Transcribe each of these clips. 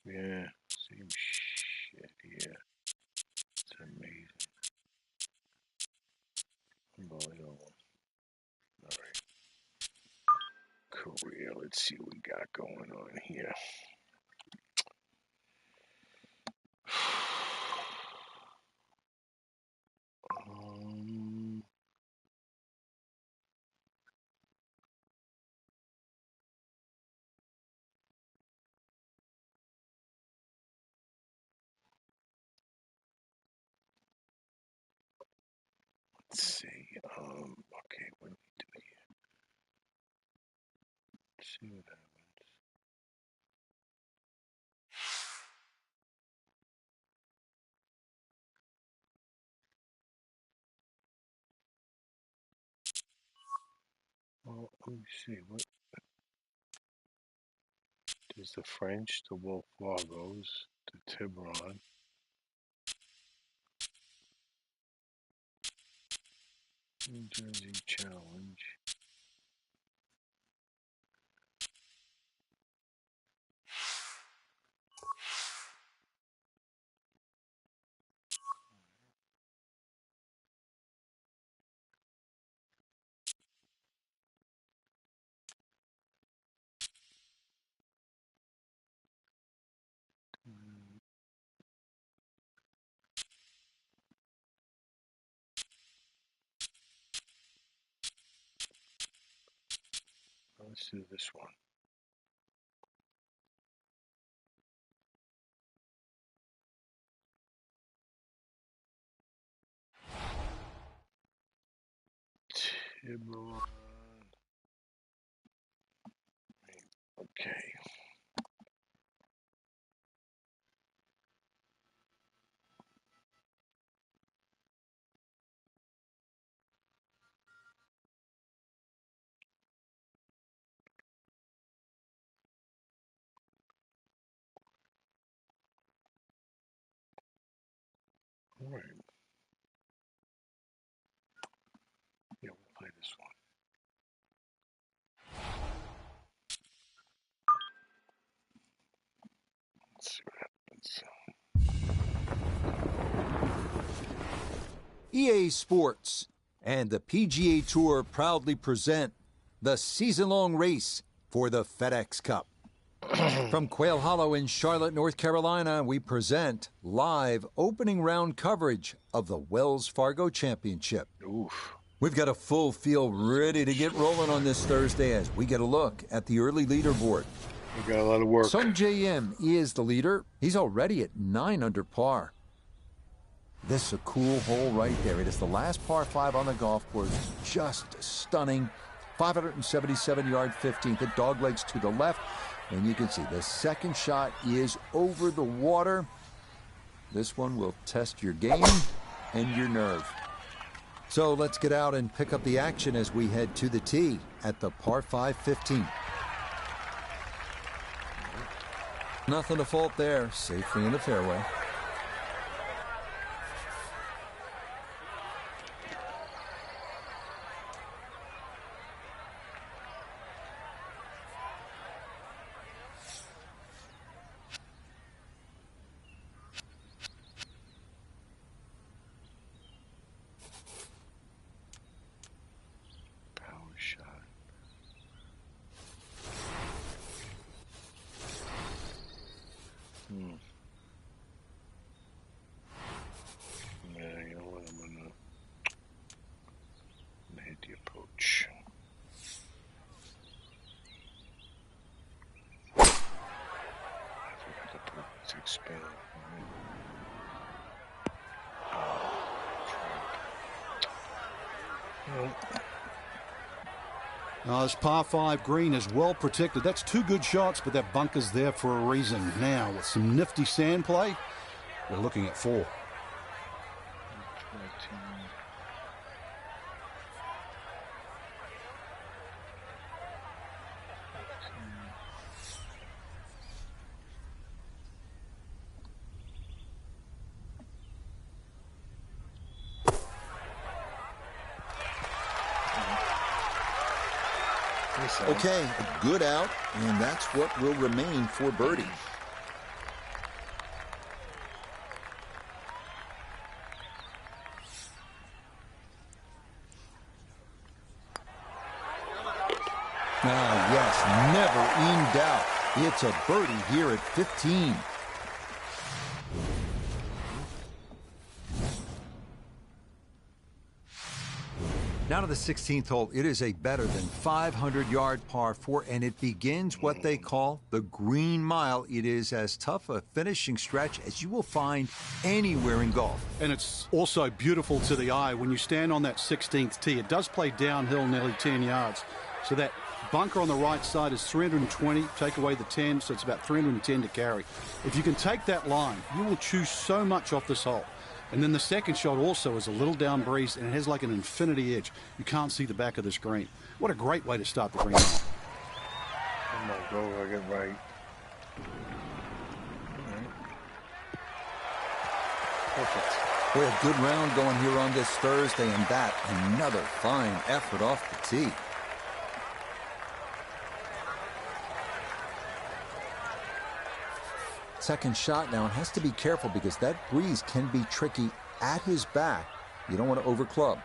Yeah, same shit here. It's amazing. Unbelievable. Alright. Career, let's see what we got going on here. Let's see. Okay, what do we do here? Let's see what happens. Well, let me see. What there's the French, the Wolf Fargos, the Tiburon. New Jersey Challenge. Let's do this one. Tiburon. Okay. All right. Yeah, we'll play this one. Let's see what happens. EA Sports and the PGA Tour proudly present the season-long race for the FedEx Cup. From Quail Hollow in Charlotte, North Carolina, we present live opening round coverage of the Wells Fargo Championship. Oof. We've got a full field ready to get rolling on this Thursday as we get a look at the early leaderboard. We got a lot of work. Sung J.M. is the leader. He's already at 9 under par. This is a cool hole right there. It is the last par 5 on the golf course. Just stunning. 577-yard 15th. It doglegs to the left. And you can see the second shot is over the water. This one will test your game and your nerve. So let's get out and pick up the action as we head to the tee at the par 5 15. Nothing to fault there. Safely in the fairway. Yeah, you know what? I'm gonna hit the approach. I forgot to expand. This par 5 green is well protected. That's 2 good shots, but that bunker's there for a reason. Now, with some nifty sand play, we're looking at 4. 14. Okay, a good out, and that's what will remain for birdie. Yes, never in doubt. It's a birdie here at 15. Now to the 16th hole. It is a better than 500-yard par 4, and it begins what they call the Green Mile. It is as tough a finishing stretch as you will find anywhere in golf. And it's also beautiful to the eye when you stand on that 16th tee. It does play downhill nearly 10 yards. So that bunker on the right side is 320. Take away the 10, so it's about 310 to carry. If you can take that line, you will choose so much off this hole. And then the second shot also is a little down breeze, and it has like an infinity edge. You can't see the back of the screen. What a great way to start the green hole. I'm going to go like it right. Perfect. Boy, a good round going here on this Thursday, and that another fine effort off the tee. Second shot now, and has to be careful because that breeze can be tricky at his back. You don't want to overclub.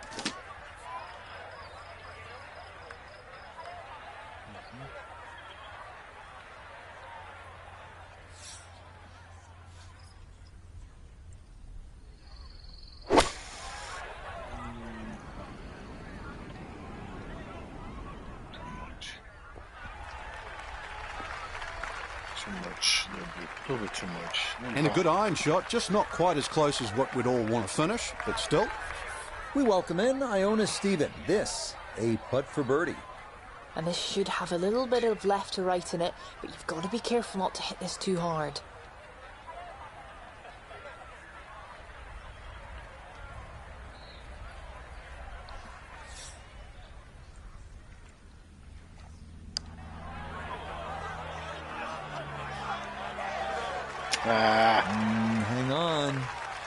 A little bit too much. And a good iron shot, just not quite as close as what we'd all want to finish, but still. We welcome in Iona Stephen. This, a putt for birdie. And this should have a little bit of left to right in it, but you've got to be careful not to hit this too hard. Hang on.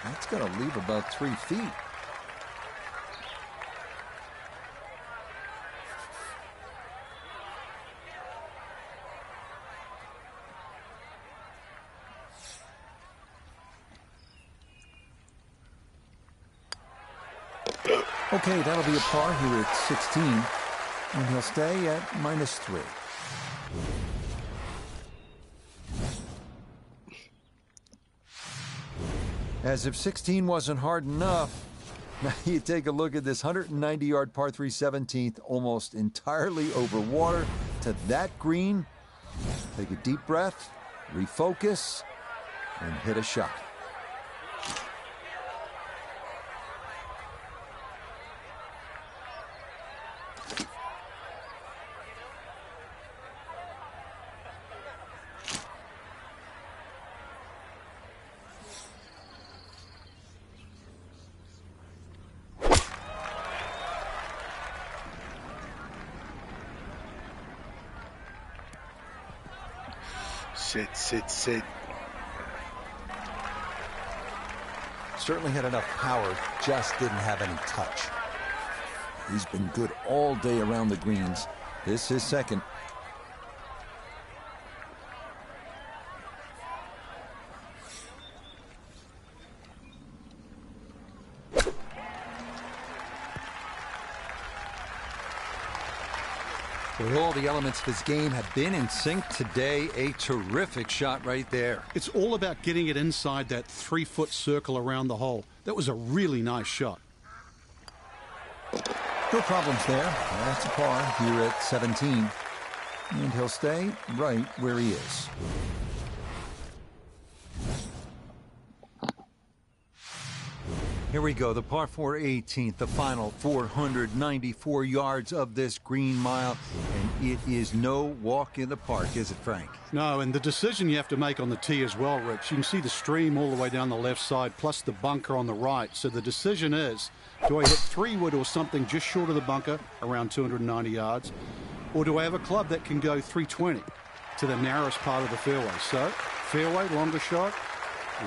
That's going to leave about 3 feet. Okay, that'll be a par here at 16. And he'll stay at -3. As if 16 wasn't hard enough, now you take a look at this 190-yard par 3 17th, almost entirely over water to that green. Take a deep breath, refocus, and hit a shot. Sit. Certainly had enough power, just didn't have any touch. He's been good all day around the greens. This is second. With all the elements of his game have been in sync today, a terrific shot right there. It's all about getting it inside that 3-foot circle around the hole. That was a really nice shot. No problems there. That's a par here at 17. And he'll stay right where he is. Here we go, the par 4 18th, the final 494 yards of this green mile, and it is no walk in the park, is it, Frank? No, and the decision you have to make on the tee as well, Rich. You can see the stream all the way down the left side, plus the bunker on the right. So the decision is, do I hit 3-wood or something just short of the bunker, around 290 yards, or do I have a club that can go 320 to the narrowest part of the fairway? So, fairway, longer shot,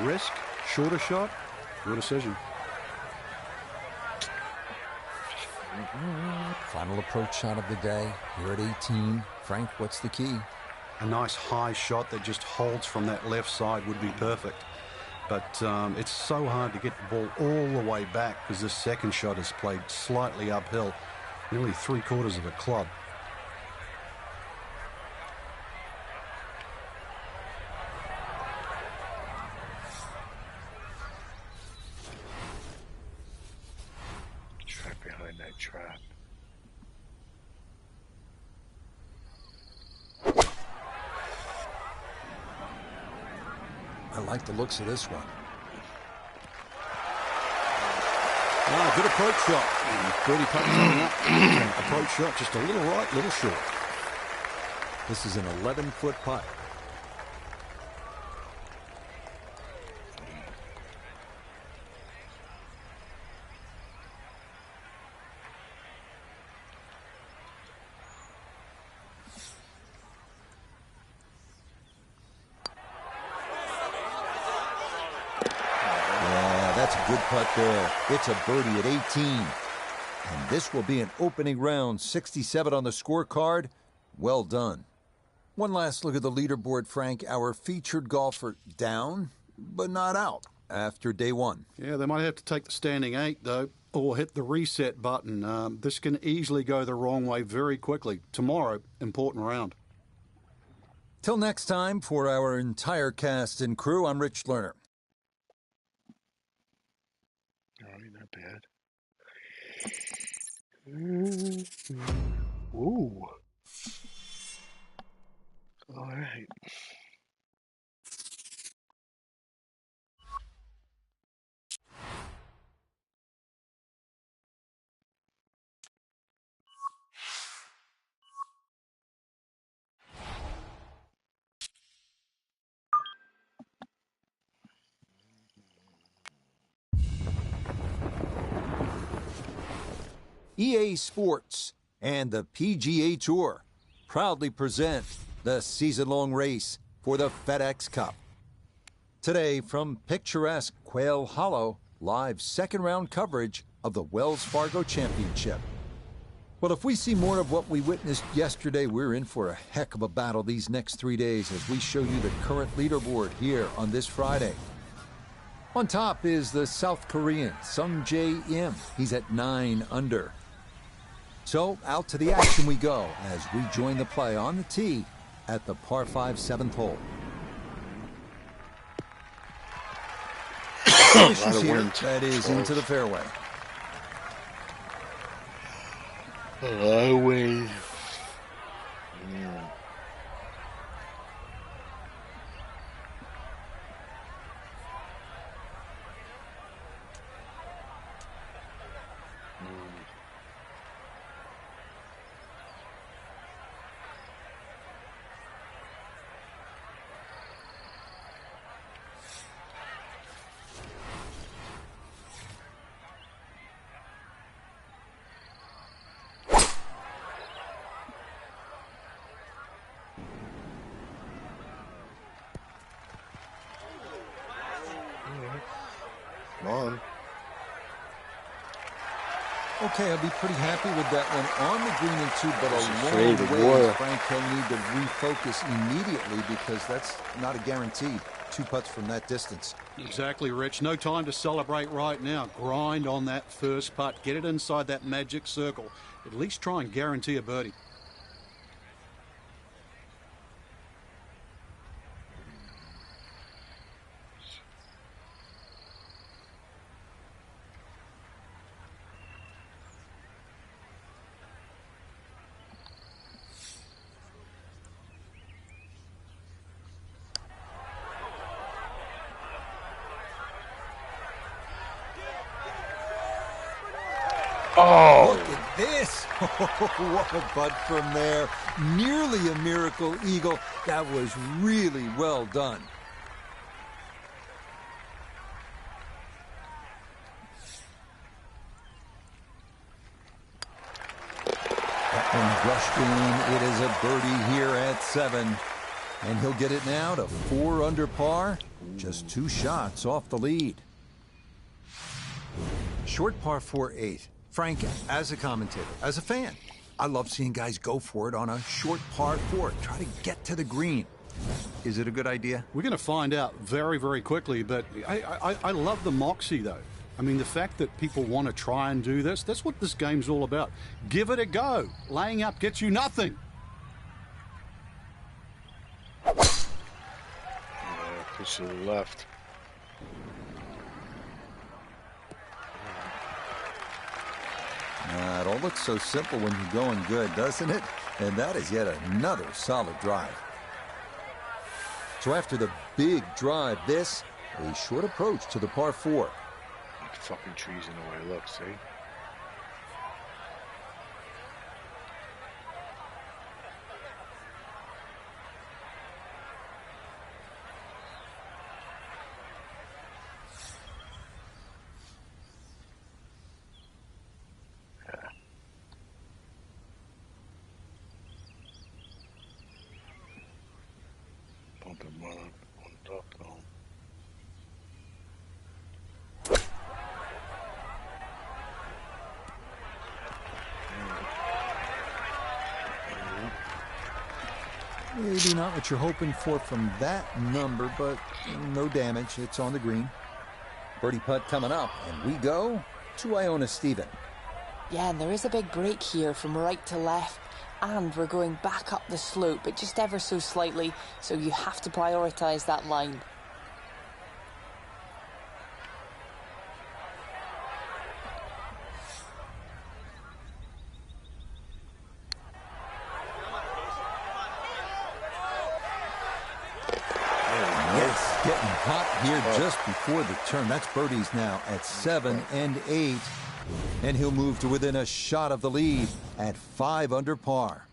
risk, shorter shot, your decision. Final approach shot of the day here at 18. Frank, what's the key? A nice high shot that just holds from that left side would be perfect. But it's so hard to get the ball all the way back because this second shot is played slightly uphill, nearly 3/4 of a club. Right behind that trap. I like the looks of this one. Good approach shot. Birdie putt coming up. Approach shot just a little right, little short. This is an 11-foot putt. That's a good putt there. It's a birdie at 18. And this will be an opening round 67 on the scorecard. Well done. One last look at the leaderboard, Frank. Our featured golfer down, but not out after day one. Yeah, they might have to take the standing 8, though, or hit the reset button. This can easily go the wrong way very quickly. Tomorrow, important round. Till next time, for our entire cast and crew, I'm Rich Lerner. All right, not bad. Ooh. All right. EA Sports and the PGA Tour proudly present the season-long race for the FedEx Cup. Today, from picturesque Quail Hollow, live second-round coverage of the Wells Fargo Championship. Well, if we see more of what we witnessed yesterday, we're in for a heck of a battle these next 3 days as we show you the current leaderboard here on this Friday. On top is the South Korean Sung Jae Im. He's at 9 under. So out to the action we go as we join the play on the tee at the par 5 7th hole. Conditions here, that is into the fairway. Always. Come on. Okay, I'll be pretty happy with that one on the green and 2, but afraid of a long way. water. Frank will need to refocus immediately because that's not a guarantee. 2 putts from that distance. Exactly, Rich. No time to celebrate right now. Grind on that first putt. Get it inside that magic circle. At least try and guarantee a birdie. Oh! Look at this. What a putt from there. Nearly a miracle eagle. That was really well done. That one brushed in. It is a birdie here at 7. And he'll get it now to 4 under par. Just 2 shots off the lead. Short par 4-8. Frank, as a commentator, as a fan, I love seeing guys go for it on a short par 4. Try to get to the green. Is it a good idea? We're going to find out very, very quickly, but I love the moxie, though. I mean, the fact that people want to try and do this, that's what this game's all about. Give it a go. Laying up gets you nothing. Push to the left. It all looks so simple when you're going good, doesn't it? And that is yet another solid drive. So after the big drive, this, a short approach to the par 4. Fucking trees in the way. Look, see? Bumping one duck though. Maybe not what you're hoping for from that number, but no damage. It's on the green. Birdie putt coming up, and we go to Iona Stephen. Yeah, and there is a big break here from right to left, and we're going back up the slope, but just ever so slightly, so you have to prioritise that line. Getting hot here just before the turn. That's birdies now at 7 and 8. And he'll move to within a shot of the lead at 5 under par.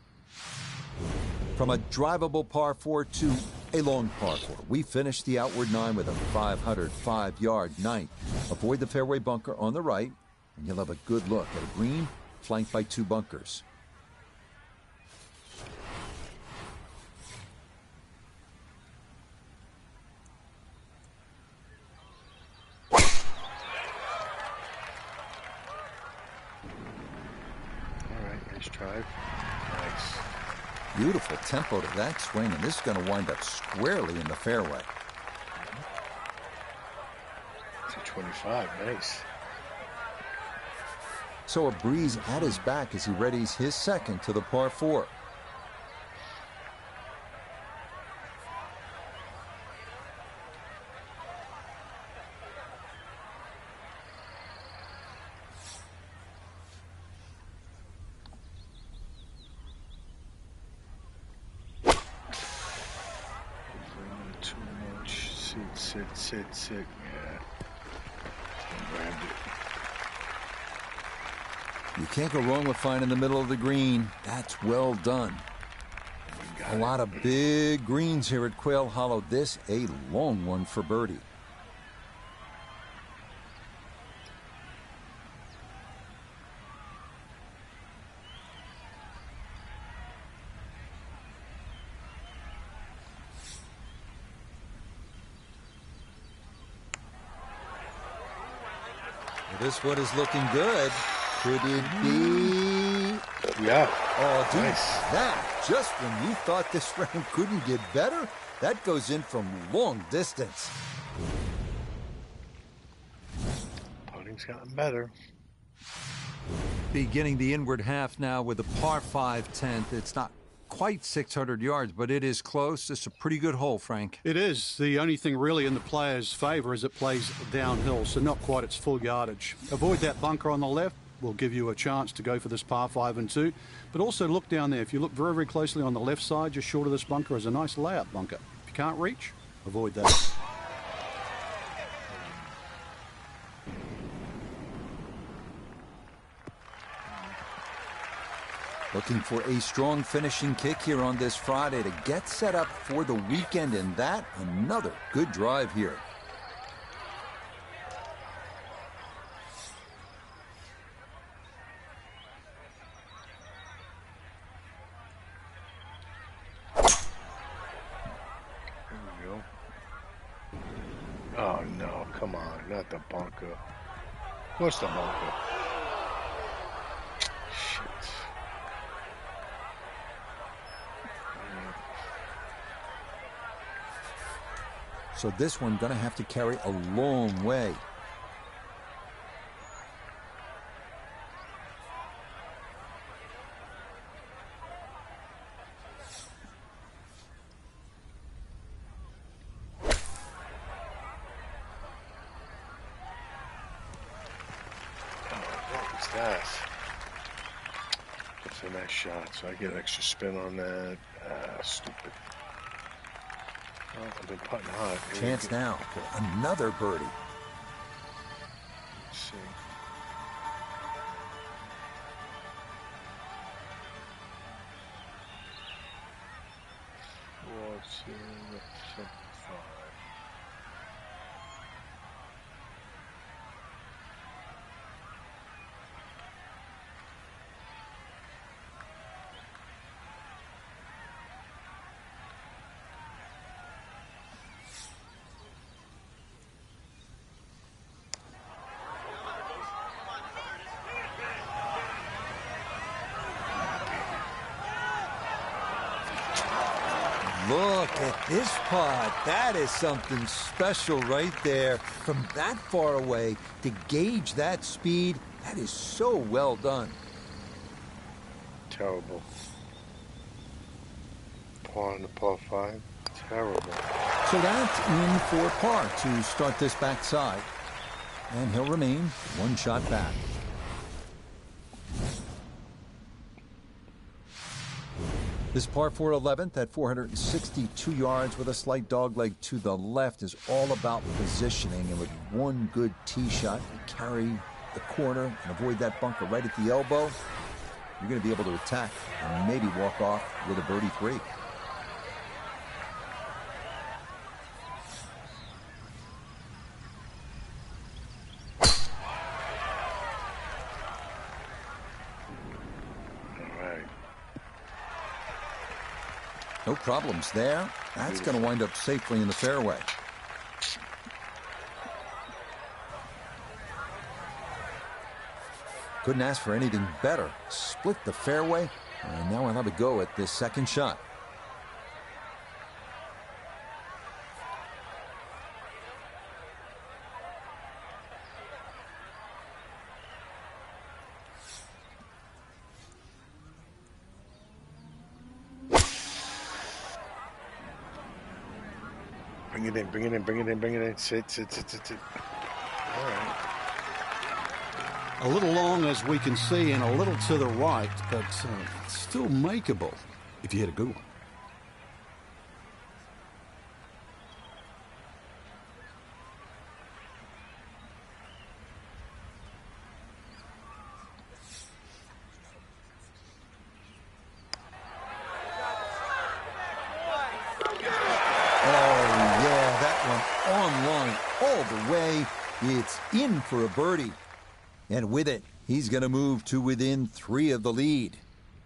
From a drivable par 4 to a long par 4. We finish the outward 9 with a 505-yard ninth. Avoid the fairway bunker on the right, and you'll have a good look at a green flanked by 2 bunkers. Drive. Nice. Beautiful tempo to that swing, and this is going to wind up squarely in the fairway. 225, nice. So a breeze at his back as he readies his second to the par 4. Sit. Yeah. Grabbed it. You can't go wrong with finding the middle of the green. That's well done. A lot of big greens here at Quail Hollow. This a long one for birdie. This one is looking good. Could it be? Yeah. Oh, dude, nice. That, just when you thought this round couldn't get better, that goes in from long distance. Putting's gotten better. Beginning the inward half now with a par 5 10th. It's not quite 600 yards, but it is close. It's a pretty good hole, Frank. It is. The only thing really in the player's favour is it plays downhill, so not quite its full yardage. Avoid that bunker on the left. Will give you a chance to go for this par 5 and 2. But also look down there. If you look very, very closely on the left side, just short of this bunker is a nice layup bunker. If you can't reach, avoid that. Looking for a strong finishing kick here on this Friday to get set up for the weekend, and that another good drive here. Oh, no, come on, not the bunker. What's the bunker? Shit. So this one going to have to carry a long way. That. It's a nice shot, so I get extra spin on that. Stupid. Oh, I've been putting hot. Chance now for another birdie. Let's see. What's in 75? Look at this putt. That is something special right there. From that far away to gauge that speed, that is so well done. Terrible. Par on the par 5. Terrible. So that's in for par to start this backside. And he'll remain one shot back. This par 4 11th at 462 yards with a slight dogleg to the left is all about positioning, and with one good tee shot, carry the corner and avoid that bunker right at the elbow, you're going to be able to attack and maybe walk off with a birdie 3. No problems there. That's going to wind up safely in the fairway. Couldn't ask for anything better. Split the fairway, and now we'll have a go at this second shot. Bring it in, bring it in, bring it in, bring it in. Sit. All right. A little long, as we can see, and a little to the right, but still makeable if you hit a good one. It's in for a birdie. And with it, he's going to move to within 3 of the lead.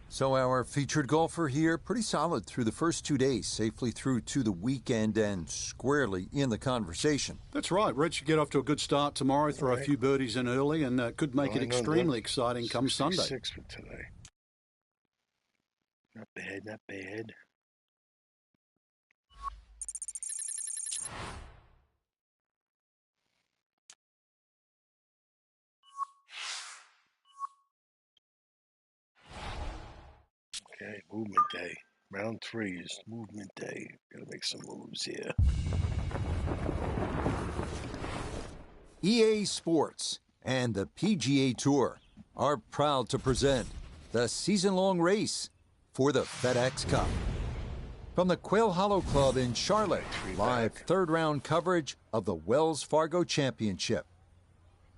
So our featured golfer here, pretty solid through the first 2 days, safely through to the weekend and squarely in the conversation. That's right. Red should get off to a good start tomorrow, throw a few birdies in early, and could make it extremely exciting come Sunday. 6 for today. Not bad, not bad. Okay, movement day. Round 3 is movement day. Gotta make some moves here. EA Sports and the PGA Tour are proud to present the season-long race for the FedEx Cup. From the Quail Hollow Club in Charlotte, live third-round coverage of the Wells Fargo Championship.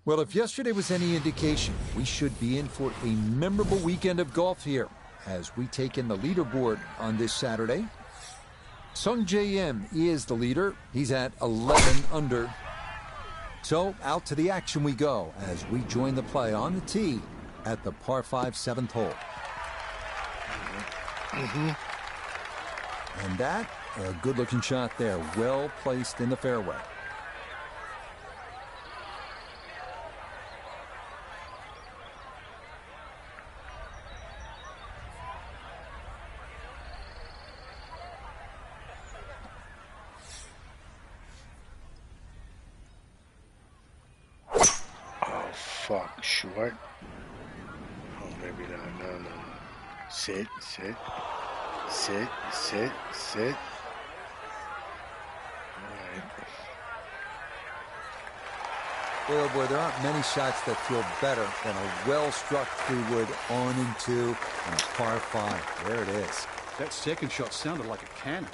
Well, if yesterday was any indication, we should be in for a memorable weekend of golf here. as we take in the leaderboard on this Saturday. Sung J.M. is the leader. He's at 11 under. So out to the action we go as we join the play on the tee at the par 5 7th hole. And that, a good-looking shot there, well placed in the fairway. Fuck, short. Oh, maybe not. No. Sit. Alright. Oh boy, there aren't many shots that feel better than a well-struck 3-wood on into a par 5. There it is. That second shot sounded like a cannon.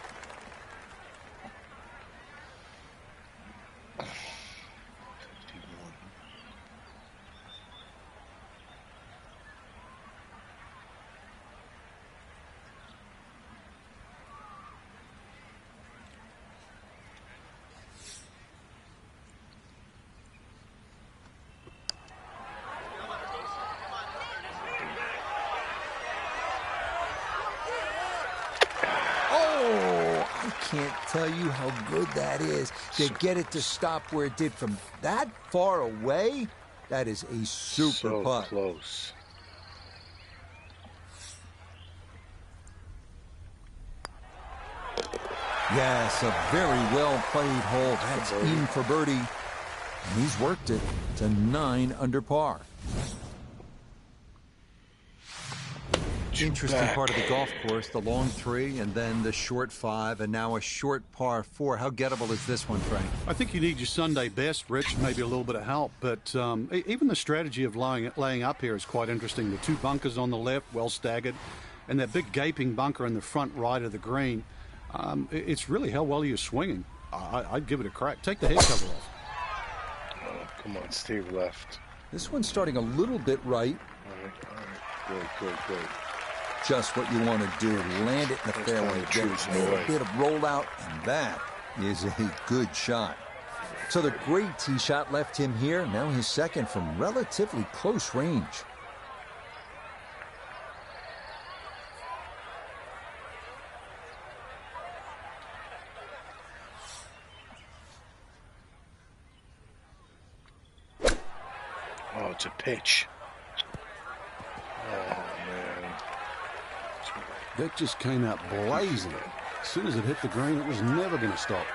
Can't tell you how good that is to get it to stop where it did from that far away. That is a super putt. So close. Yes, a very well played hole. That's in for birdie. And he's worked it to 9 under par. Interesting part of the golf course, the long 3 and then the short 5 and now a short par 4. How gettable is this one, Frank? I think you need your Sunday best, Rich, maybe a little bit of help. But even the strategy of laying up here is quite interesting. The 2 bunkers on the left, well staggered, and that big gaping bunker in the front right of the green. It's really how well you're swinging. I'd give it a crack. Take the head cover off. Oh, come on, stay left. This one's starting a little bit right. All right. Good. Just what you want to do. Land it in the fairway. Get a little bit of rollout, and that is a good shot. So the great tee shot left him here. Now his second from relatively close range. Oh, it's a pitch. Oh, man. That just came out blazing. As soon as it hit the green, it was never going to stop.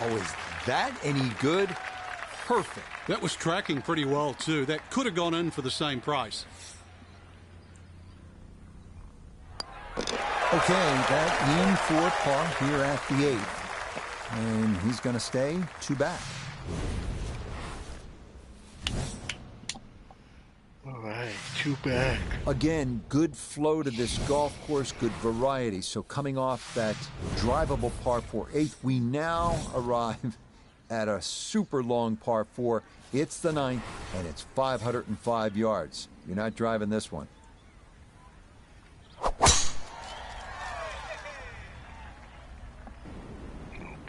Oh, is that any good? Perfect. That was tracking pretty well, too. That could have gone in for the same price. Okay, that in for par here at the 8th. And he's going to stay 2 back. All right, 2 back. Again, good flow to this golf course, good variety. So coming off that drivable par 4 8th, we now arrive at a super long par 4. It's the 9th, and it's 505 yards. You're not driving this one. Oh,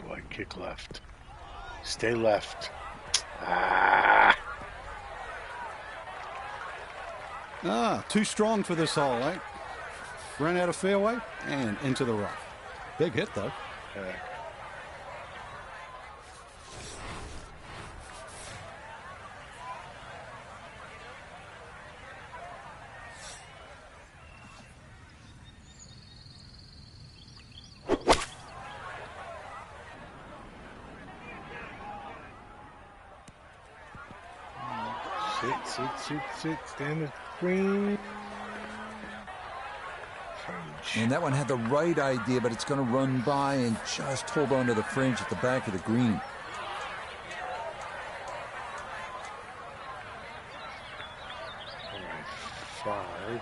boy, kick left. Stay left. Too strong for this hole, eh? Ran out of fairway and into the rough. Big hit, though. Sit. Stand the green. And that one had the right idea, but it's going to run by and just hold on to the fringe at the back of the green. 5.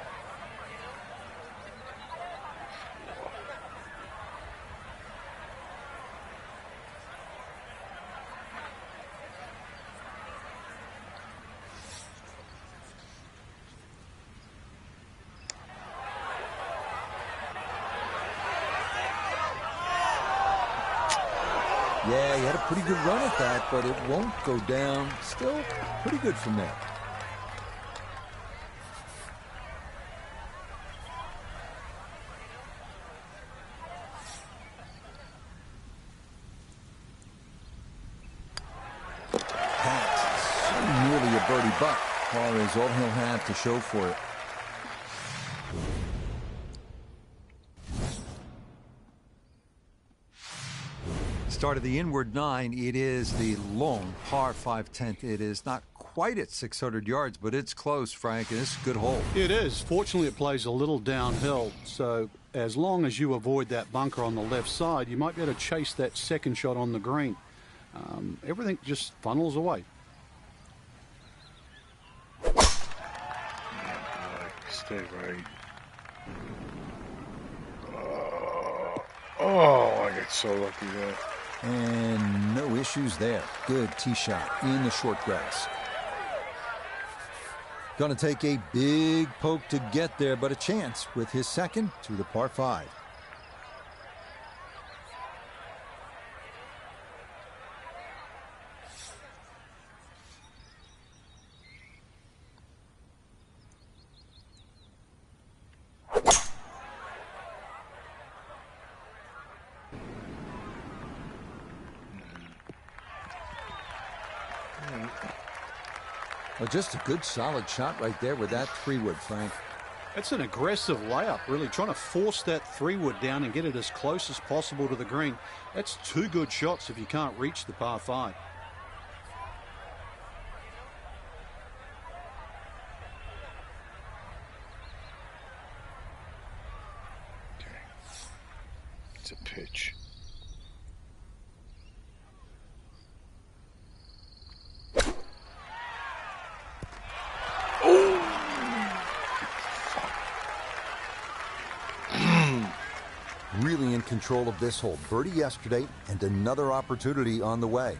Yeah, he had a pretty good run at that, but it won't go down. Still pretty good from there. That's so nearly a birdie buck. Par is all he'll have to show for it. Start of the inward 9. It is the long par 5/10. It is not quite at 600 yards, but it's close, Frank, and it's a good hole. It is. Fortunately, it plays a little downhill, so as long as you avoid that bunker on the left side, you might be able to chase that second shot on the green. Everything just funnels away. Stay right. Oh, I got so lucky there. And no issues there. Good tee shot in the short grass. Gonna take a big poke to get there, but a chance with his second to the par 5. Well, just a good solid shot right there with that 3-wood, Frank. That's an aggressive layup, really, trying to force that 3-wood down and get it as close as possible to the green. That's 2 good shots if you can't reach the par 5. Okay. It's a pitch. Really in control of this hole. Birdie yesterday and another opportunity on the way.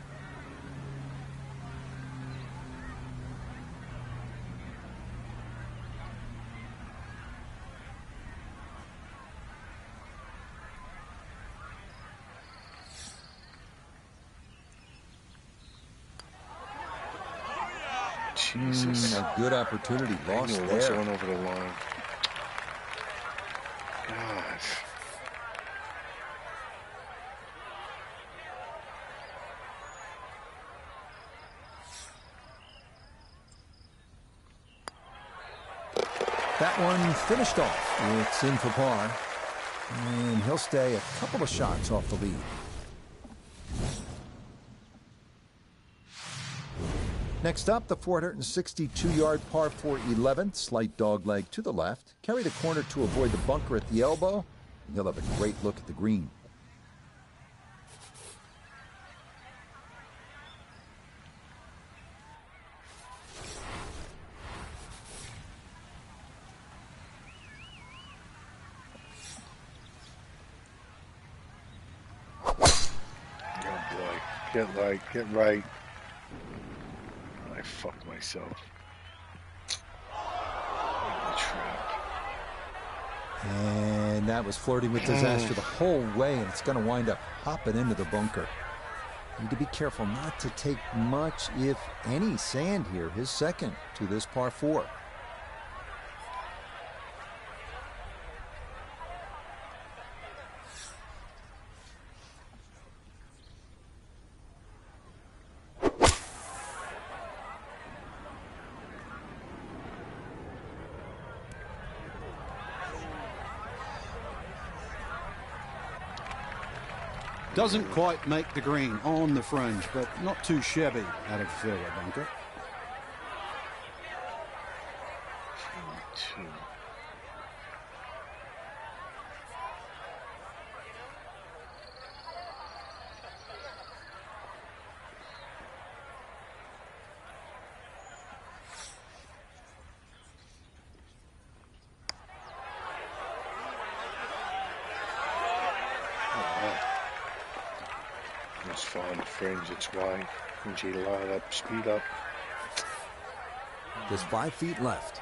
Jesus. A good opportunity lost I there. went over the line. God. That one finished off. It's in for par. And he'll stay a couple of shots off the lead. Next up, the 462-yard par 4 11th. Slight dog leg to the left. Carry the corner to avoid the bunker at the elbow. And he'll have a great look at the green. Get right. I fucked myself. In the trap. And that was flirting with disaster the whole way, and it's going to wind up hopping into the bunker. Need to be careful not to take much, if any, sand here. His second to this par 4. Doesn't quite make the green on the fringe, but not too shabby out of the fairway bunker. 2. fringe, it's wide. PG a lot up, speed up. Just 5 feet left.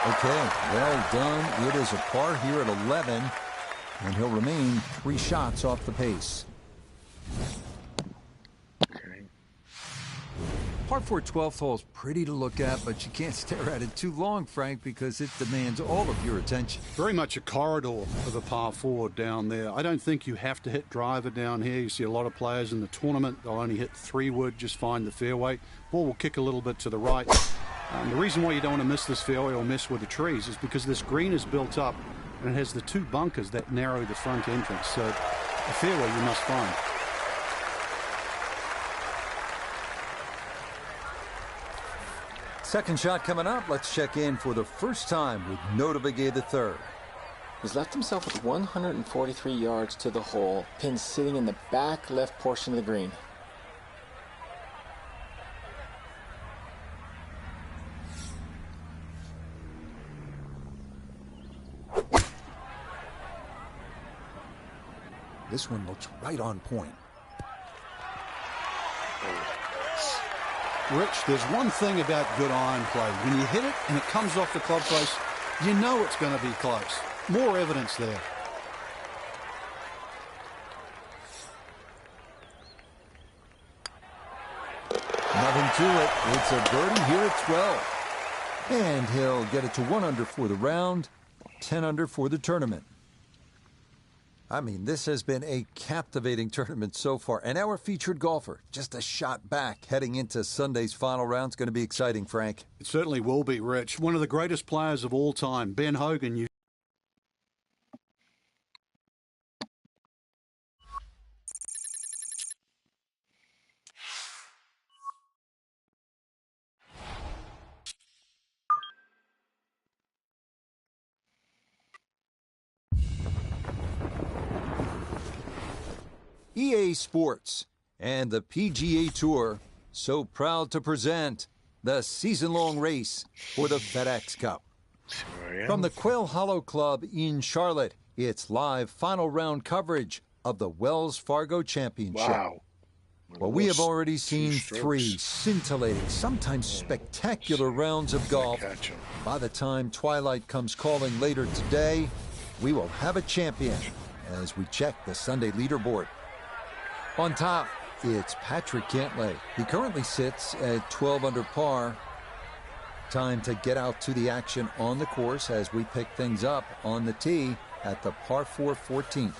Okay, well done. It is a par here at 11, and he'll remain 3 shots off the pace. Par 4 12th hole is pretty to look at, but you can't stare at it too long, Frank, because it demands all of your attention. Very much a corridor of a par 4 down there. I don't think you have to hit driver down here. You see a lot of players in the tournament, they'll only hit 3-wood, just find the fairway. Ball will kick a little bit to the right. The reason why you don't want to miss this fairway or mess with the trees is because this green is built up and it has the 2 bunkers that narrow the front entrance. So a fairway you must find. Second shot coming up. Let's check in for the first time with Notavigay III. He's left himself with 143 yards to the hole, pin sitting in the back left portion of the green. This one looks right on point. Rich, there's one thing about good iron play. When you hit it and it comes off the club face, you know it's going to be close. More evidence there. Nothing to it. It's a birdie here at 12. And he'll get it to 1 under for the round, 10 under for the tournament. I mean, this has been a captivating tournament so far. And our featured golfer, just a shot back heading into Sunday's final round. It's going to be exciting, Frank. It certainly will be, Rich. One of the greatest players of all time, Ben Hogan. EA Sports and the PGA Tour so proud to present the season-long race for the FedEx Cup. From the Quail Hollow Club in Charlotte, it's live final round coverage of the Wells Fargo Championship. Wow. Well, we have already seen 3 scintillating, sometimes spectacular rounds of golf. By the time twilight comes calling later today, we will have a champion as we check the Sunday leaderboard. On top, it's Patrick Cantlay. He currently sits at 12 under par. Time to get out to the action on the course as we pick things up on the tee at the par 4 14th.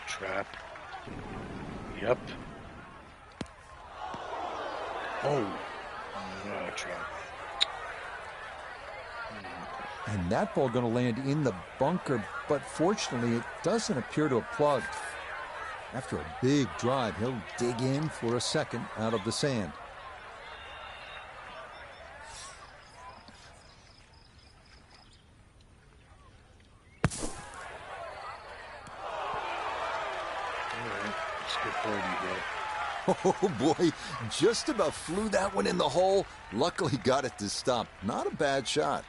Trap. Yep. Oh. Trap. And that ball going to land in the bunker, but fortunately it doesn't appear to have plugged. After a big drive, he'll dig in for a second out of the sand. Oh boy, just about flew that one in the hole. Luckily got it to stop. Not a bad shot.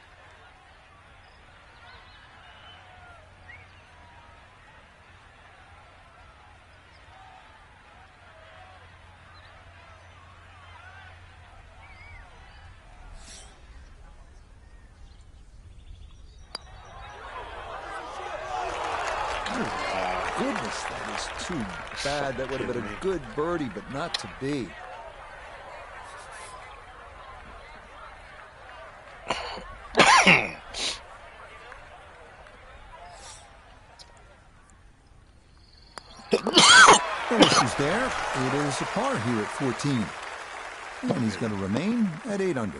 Goodness, that is too bad. That would have been a good birdie, but not to be. No issues there. It is a par here at 14. And he's going to remain at 8 under.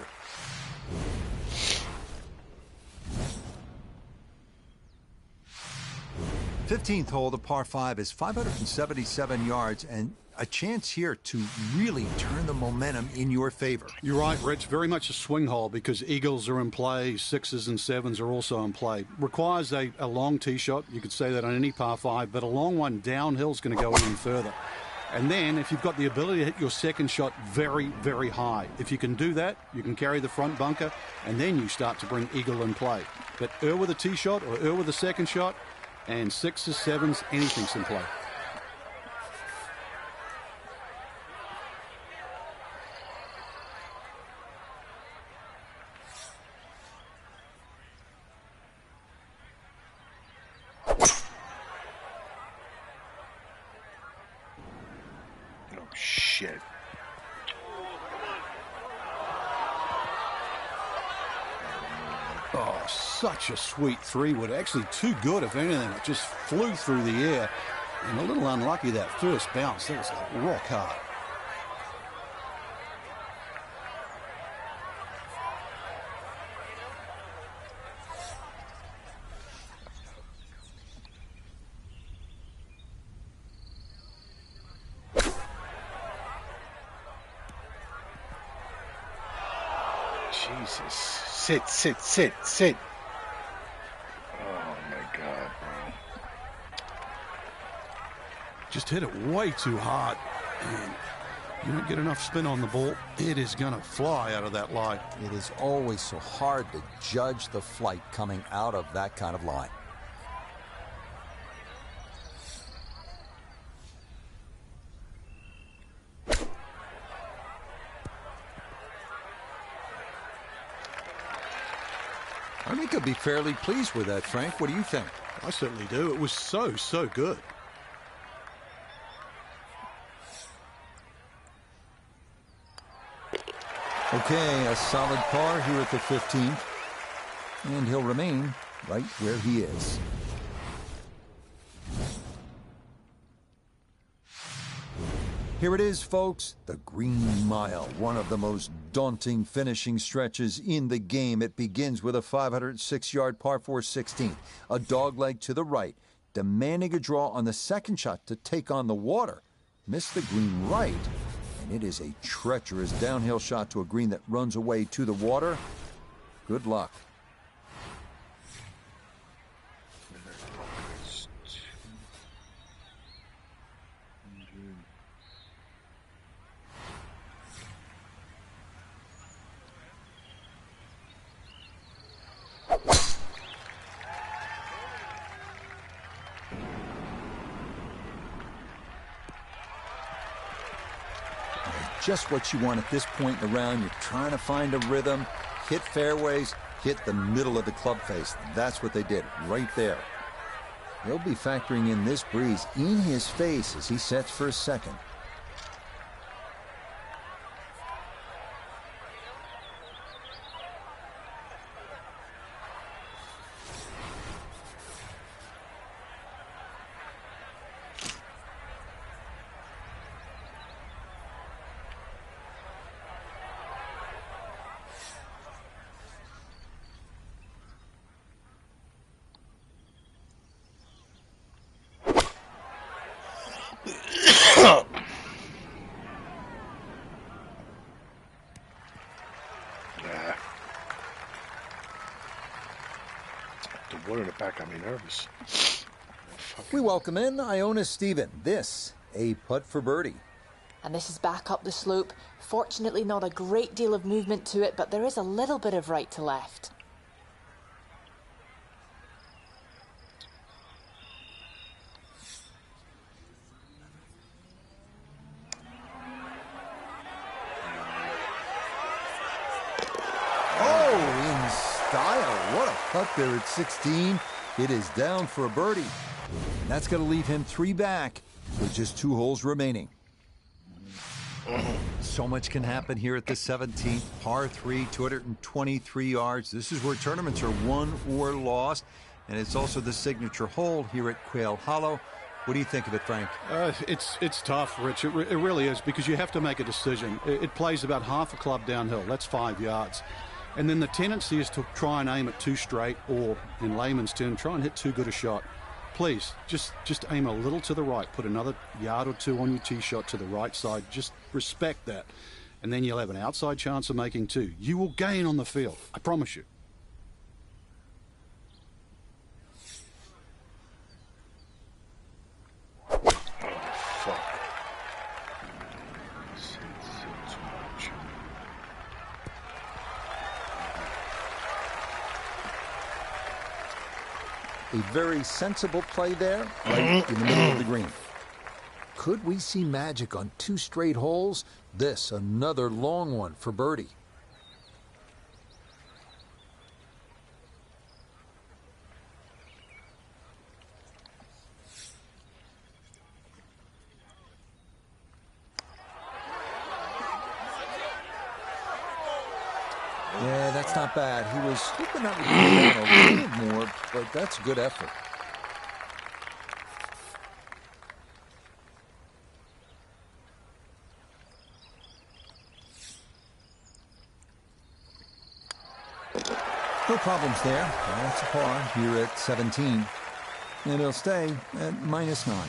15th hole, the par 5 is 577 yards, and a chance here to really turn the momentum in your favor. You're right, Rich. Very much a swing hole because eagles are in play, 6s and 7s are also in play. Requires a long tee shot. You could say that on any par 5, but a long one downhill is going to go even further. And then if you've got the ability to hit your second shot very, very high, if you can do that, you can carry the front bunker, and then you start to bring eagle in play. But with a tee shot or with a second shot, and 6s, 7s, anything's in play. Shit. Oh, such a sweet 3-wood. Actually too good, if anything. It just flew through the air. And a little unlucky that first bounce. That was like rock hard. Jesus. Sit, sit, sit, sit. Oh, my God, bro. Just hit it way too hard. And you don't get enough spin on the ball, it is going to fly out of that line. It is always so hard to judge the flight coming out of that kind of line. I think I'd be fairly pleased with that, Frank. What do you think? I certainly do. It was so good. Okay, a solid par here at the 15th. And he'll remain right where he is. Here it is, folks, the Green Mile, one of the most daunting finishing stretches in the game. It begins with a 506-yard par 4 16th, a dogleg to the right, demanding a draw on the second shot to take on the water. Missed the green right, and it is a treacherous downhill shot to a green that runs away to the water. Good luck. Just what you want at this point in the round. You're trying to find a rhythm, hit fairways, hit the middle of the club face. That's what they did right there. He'll be factoring in this breeze in his face as he sets for a second. The water in the back got me nervous. We welcome in Iona Stephen. This, a putt for birdie. And this is back up the slope. Fortunately, not a great deal of movement to it, but there is a little bit of right to left. Up there at 16, it is down for a birdie. And that's going to leave him 3 back with just 2 holes remaining. So much can happen here at the 17th. Par 3, 223 yards. This is where tournaments are won or lost. And it's also the signature hole here at Quail Hollow. What do you think of it, Frank? It's tough, Rich. It really is, because you have to make a decision. It plays about half a club downhill. That's 5 yards. And then the tendency is to try and aim it too straight, or in layman's term, try and hit too good a shot. Please, just aim a little to the right. Put another yard or two on your tee shot to the right side. Just respect that. And then you'll have an outside chance of making two. You will gain on the field. I promise you. A very sensible play there, right in the middle of the green. Could we see magic on 2 straight holes? This, another long one for birdie. Yeah, that's not bad. He was hoping that would go down a little more, but that's a good effort. No problems there. That's a par here at 17. And he'll stay at -9.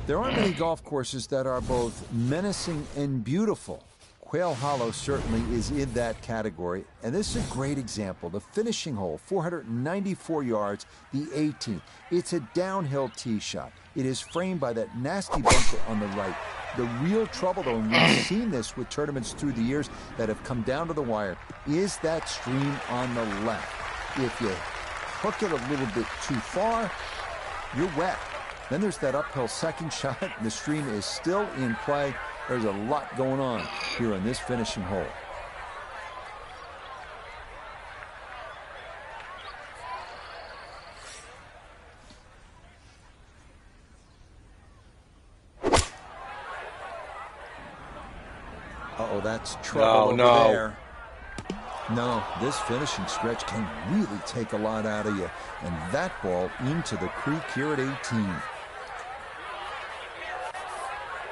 There aren't many golf courses that are both menacing and beautiful. Quail Hollow certainly is in that category, and this is a great example. The finishing hole, 494 yards, the 18th. It's a downhill tee shot. It is framed by that nasty bunker on the right. The real trouble, though, and we've seen this with tournaments through the years that have come down to the wire, is that stream on the left. If you hook it a little bit too far, you're wet. Then there's that uphill second shot, and the stream is still in play. There's a lot going on here on this finishing hole. Uh-oh, that's trouble over there. No, this finishing stretch can really take a lot out of you. And that ball into the creek here at 18.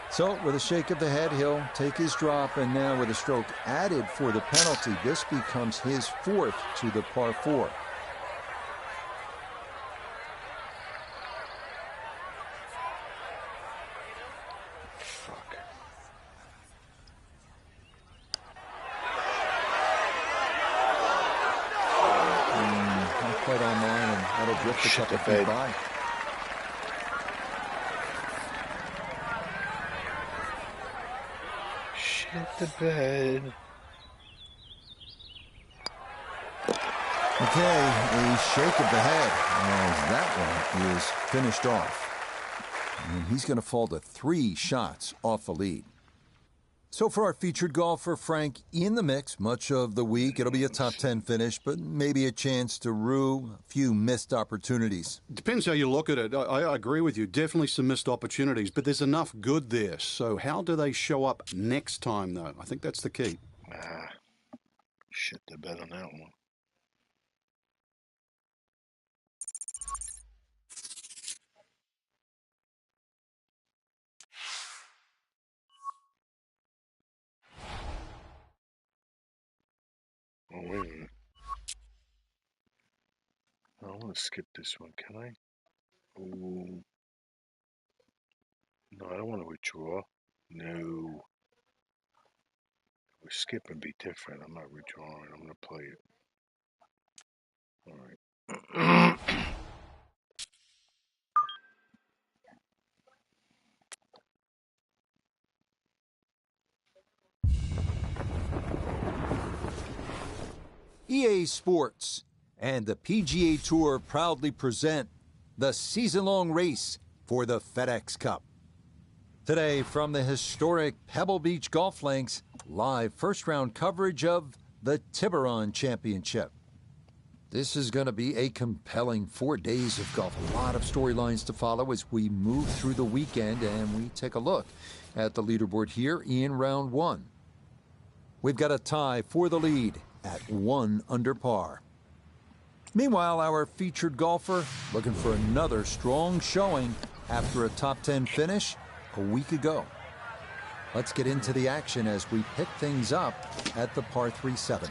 So, with a shake of the head, he'll take his drop, and now with a stroke added for the penalty, this becomes his 4th to the par 4. Not quite on line, and that'll drift a couple feet by. Shit the bed. Okay, a shake of the head as that one is finished off. And he's going to fall to 3 shots off the lead. So for our featured golfer, Frank, in the mix much of the week. It'll be a top 10 finish, but maybe a chance to rue a few missed opportunities. Depends how you look at it. I agree with you. Definitely some missed opportunities, but there's enough good there. So how do they show up next time, though? I think that's the key. Shit the bed on that one. Oh, wait a minute. I want to skip this one, can I? Oh. No, I don't want to withdraw. No. If we skip and be different. I'm not withdrawing. I'm going to play it. All right. EA Sports and the PGA Tour proudly present the season-long race for the FedEx Cup. Today, from the historic Pebble Beach golf links, live first-round coverage of the Tiburon Championship. This is going to be a compelling 4 days of golf. A lot of storylines to follow as we move through the weekend, and we take a look at the leaderboard here in round 1. We've got a tie for the lead at 1 under par. Meanwhile, our featured golfer looking for another strong showing after a top 10 finish a week ago. Let's get into the action as we pick things up at the par 3-7.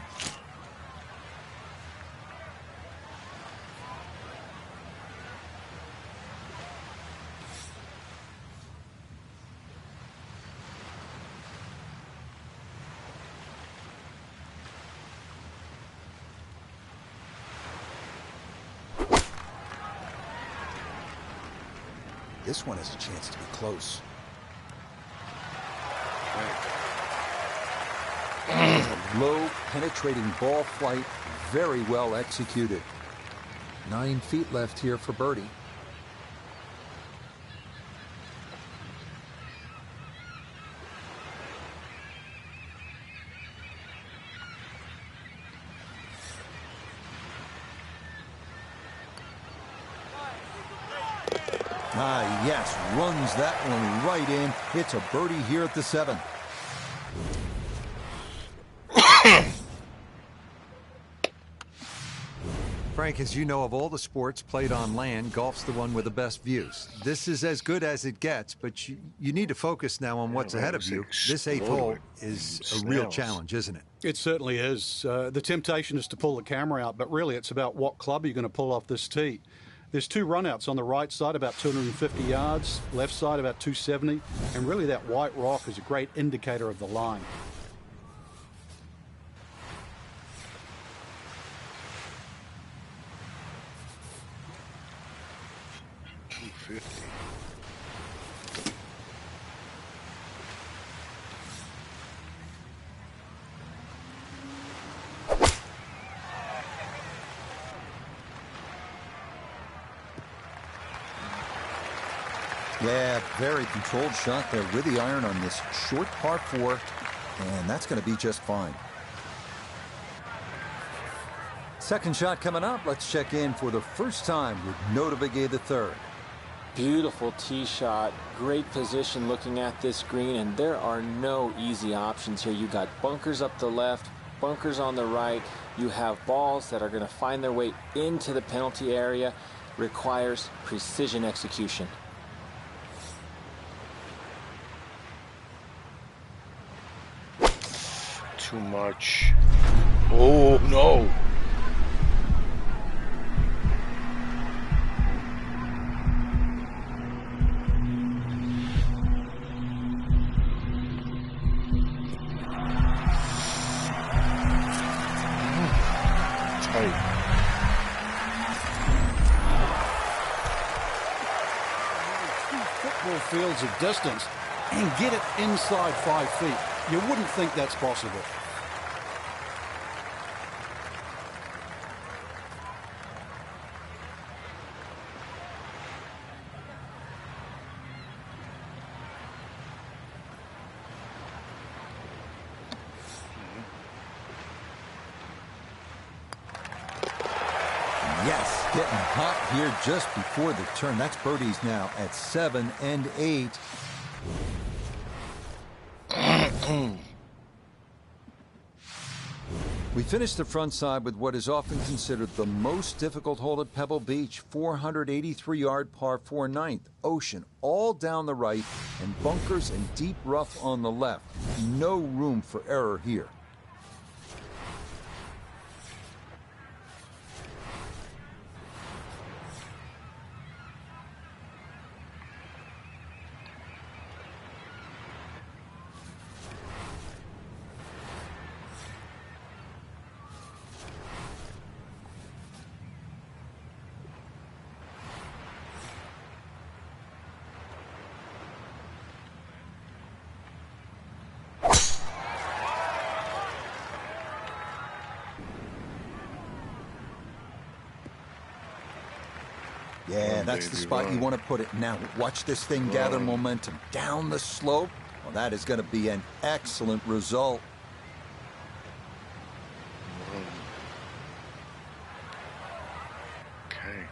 This one has a chance to be close. Low, penetrating ball flight, very well executed. 9 feet left here for birdie. Ah, yes, runs that one right in. It's a birdie here at the 7. Frank, as you know, of all the sports played on land, golf's the one with the best views. This is as good as it gets, but you need to focus now on what's ahead of you. This 8th hole is a real challenge, isn't it? It certainly is. The temptation is to pull the camera out, but really it's about what club you're going to pull off this tee. There's 2 runouts on the right side, about 250 yards, left side about 270, and really that white rock is a great indicator of the line. Yeah, very controlled shot there with the iron on this short par 4, and that's going to be just fine. Second shot coming up. Let's check in for the first time with Notavigay III. Beautiful tee shot, great position looking at this green, and there are no easy options here. You got bunkers up the left, bunkers on the right. You have balls that are going to find their way into the penalty area. Requires precision execution. Too much. Oh, no. Tight. Football fields of distance and get it inside 5 feet. You wouldn't think that's possible. Yes, getting hot here just before the turn. That's birdies now at 7 and 8. We finished the front side with what is often considered the most difficult hole at Pebble Beach. 483-yard par 4 9th. Ocean all down the right and bunkers and deep rough on the left. No room for error here. Yeah, that's the spot you want to put it. Now, watch this thing gather momentum. Down the slope. Well, that is going to be an excellent result. Okay.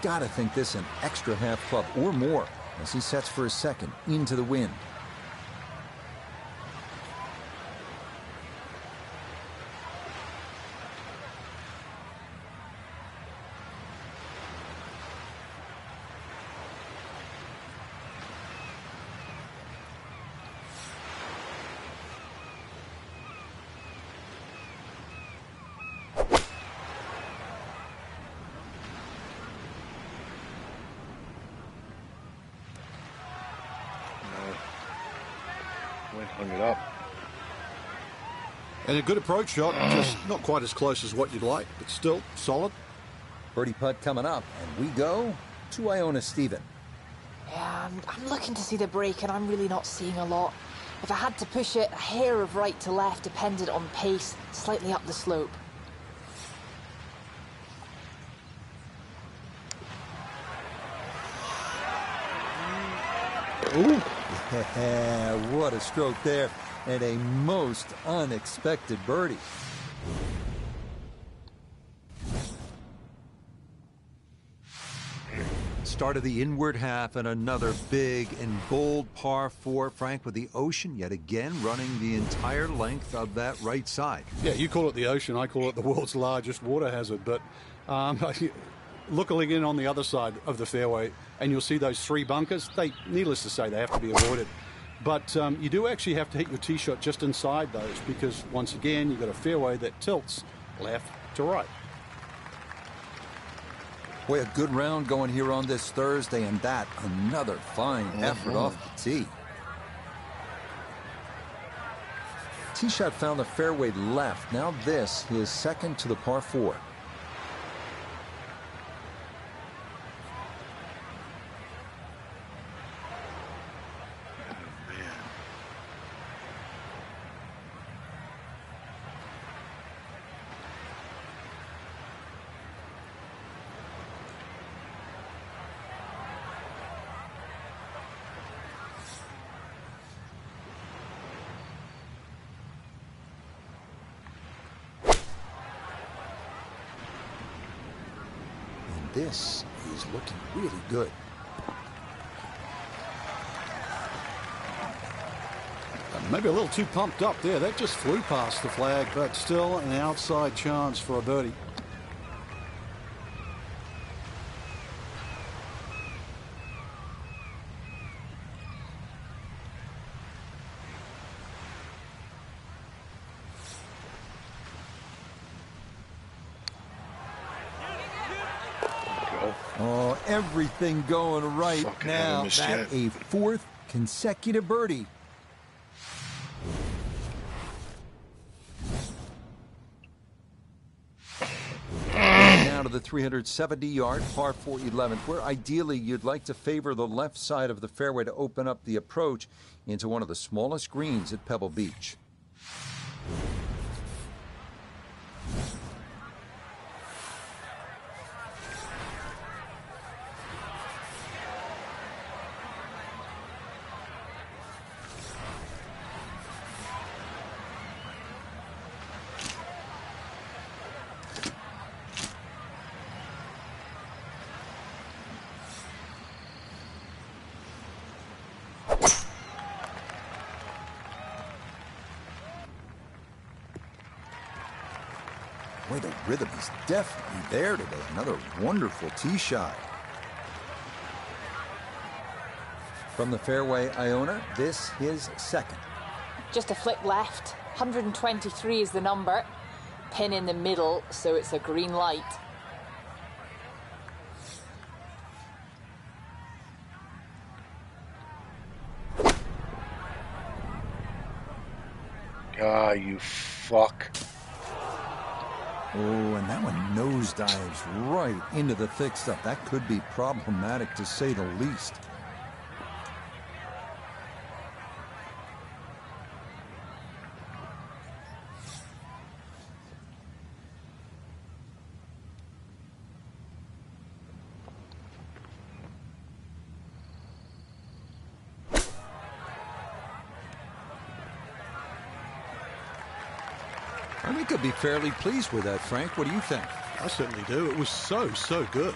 Gotta think this an extra half club or more as he sets for his second into the wind. Wind hung it up. And a good approach shot, just not quite as close as what you'd like, but still solid. Birdie putt coming up, and we go to Iona Stephen. Yeah, I'm looking to see the break, and I'm really not seeing a lot. If I had to push it, a hair of right to left depended on pace, slightly up the slope. Ooh. Yeah, what a stroke there, and a most unexpected birdie. Start of the inward half and another big and bold par 4, Frank, with the ocean yet again running the entire length of that right side. Yeah, you call it the ocean, I call it the world's largest water hazard, but looking in on the other side of the fairway and you'll see those 3 bunkers. Needless to say, they have to be avoided. But you do actually have to hit your tee shot just inside those because, once again, you've got a fairway that tilts left to right. Boy, a good round going here on this Thursday, and that another fine effort off the tee. Tee shot found the fairway left. Now this, his second to the par 4. This is looking really good. Maybe a little too pumped up there. That just flew past the flag, but still an outside chance for a birdie. Oh, everything going right Fucking now. haven't missed That yet. a 4th consecutive birdie. Now to the 370-yard par 4 11th, where ideally you'd like to favor the left side of the fairway to open up the approach into one of the smallest greens at Pebble Beach. Boy, the rhythm is definitely there today. Another wonderful tee shot. From the fairway, Iona, this his second. Just a flick left. 123 is the number. Pin in the middle, so it's a green light. Ah, you fuck. Oh, and that one nosedives right into the thick stuff. That could be problematic, to say the least. And we could be fairly pleased with that, Frank. What do you think? I certainly do. It was so good.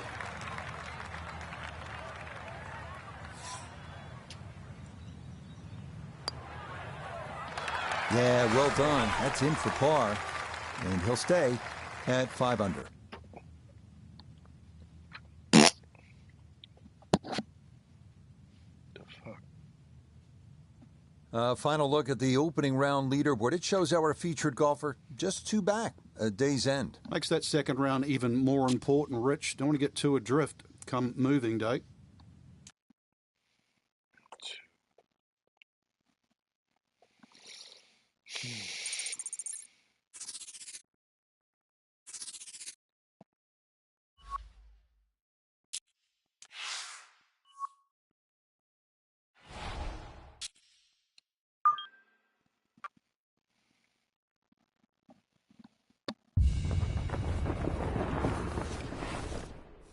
Yeah, well done. That's in for par. And he'll stay at 5 under. Final look at the opening round leaderboard. It shows our featured golfer just 2 back at day's end. Makes that second round even more important, Rich. Don't want to get too adrift come moving day.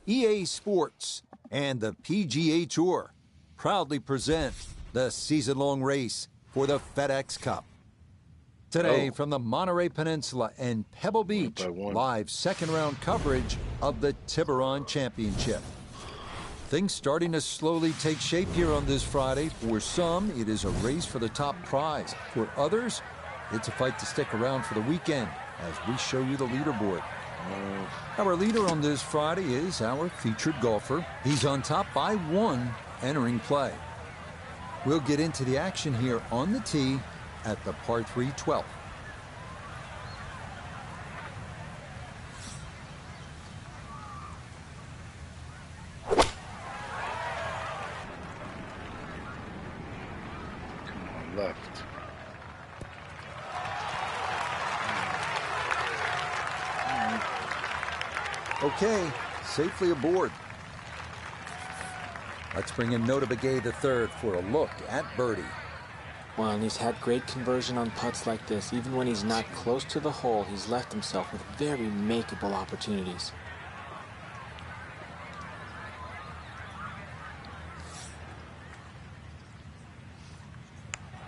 EA Sports and the PGA Tour proudly present the season-long race for the FedEx Cup. Today, from the Monterey Peninsula and Pebble Beach, live second-round coverage of the Tiburon Championship. Things starting to slowly take shape here on this Friday. For some, it is a race for the top prize. For others, it's a fight to stick around for the weekend as we show you the leaderboard. Our leader on this Friday is our featured golfer. He's on top by 1 entering play. We'll get into the action here on the tee at the par 3 12th. Come on, left. Okay, safely aboard. Let's bring in Nota Begay III for a look at birdie. Well, and he's had great conversion on putts like this. Even when he's not close to the hole, he's left himself with very makeable opportunities.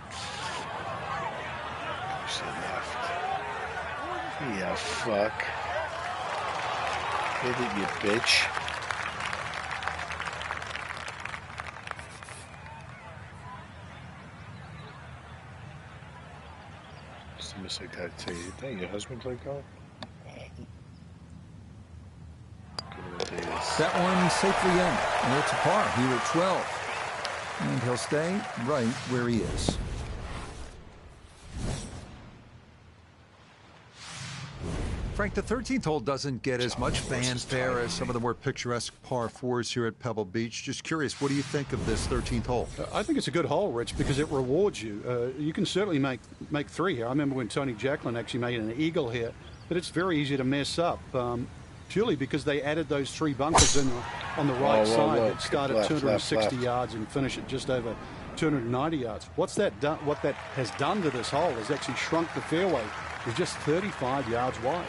Push it left. Yeah, fuck. Hit it, you bitch. Just a mistake I tell you. Dang, your husband play golf? That one safely in, and it's a par here at 12. And he'll stay right where he is. Frank, the 13th hole doesn't get as much fanfare as some of the more picturesque par 4s here at Pebble Beach. Just curious, what do you think of this 13th hole? I think it's a good hole, Rich, because it rewards you. You can certainly make 3 here. I remember when Tony Jacklin actually made an eagle here, but it's very easy to mess up, purely because they added those 3 bunkers in on the right side that start at 260 yards and finish at just over 290 yards. What that has done to this hole is actually shrunk the fairway to just 35 yards wide.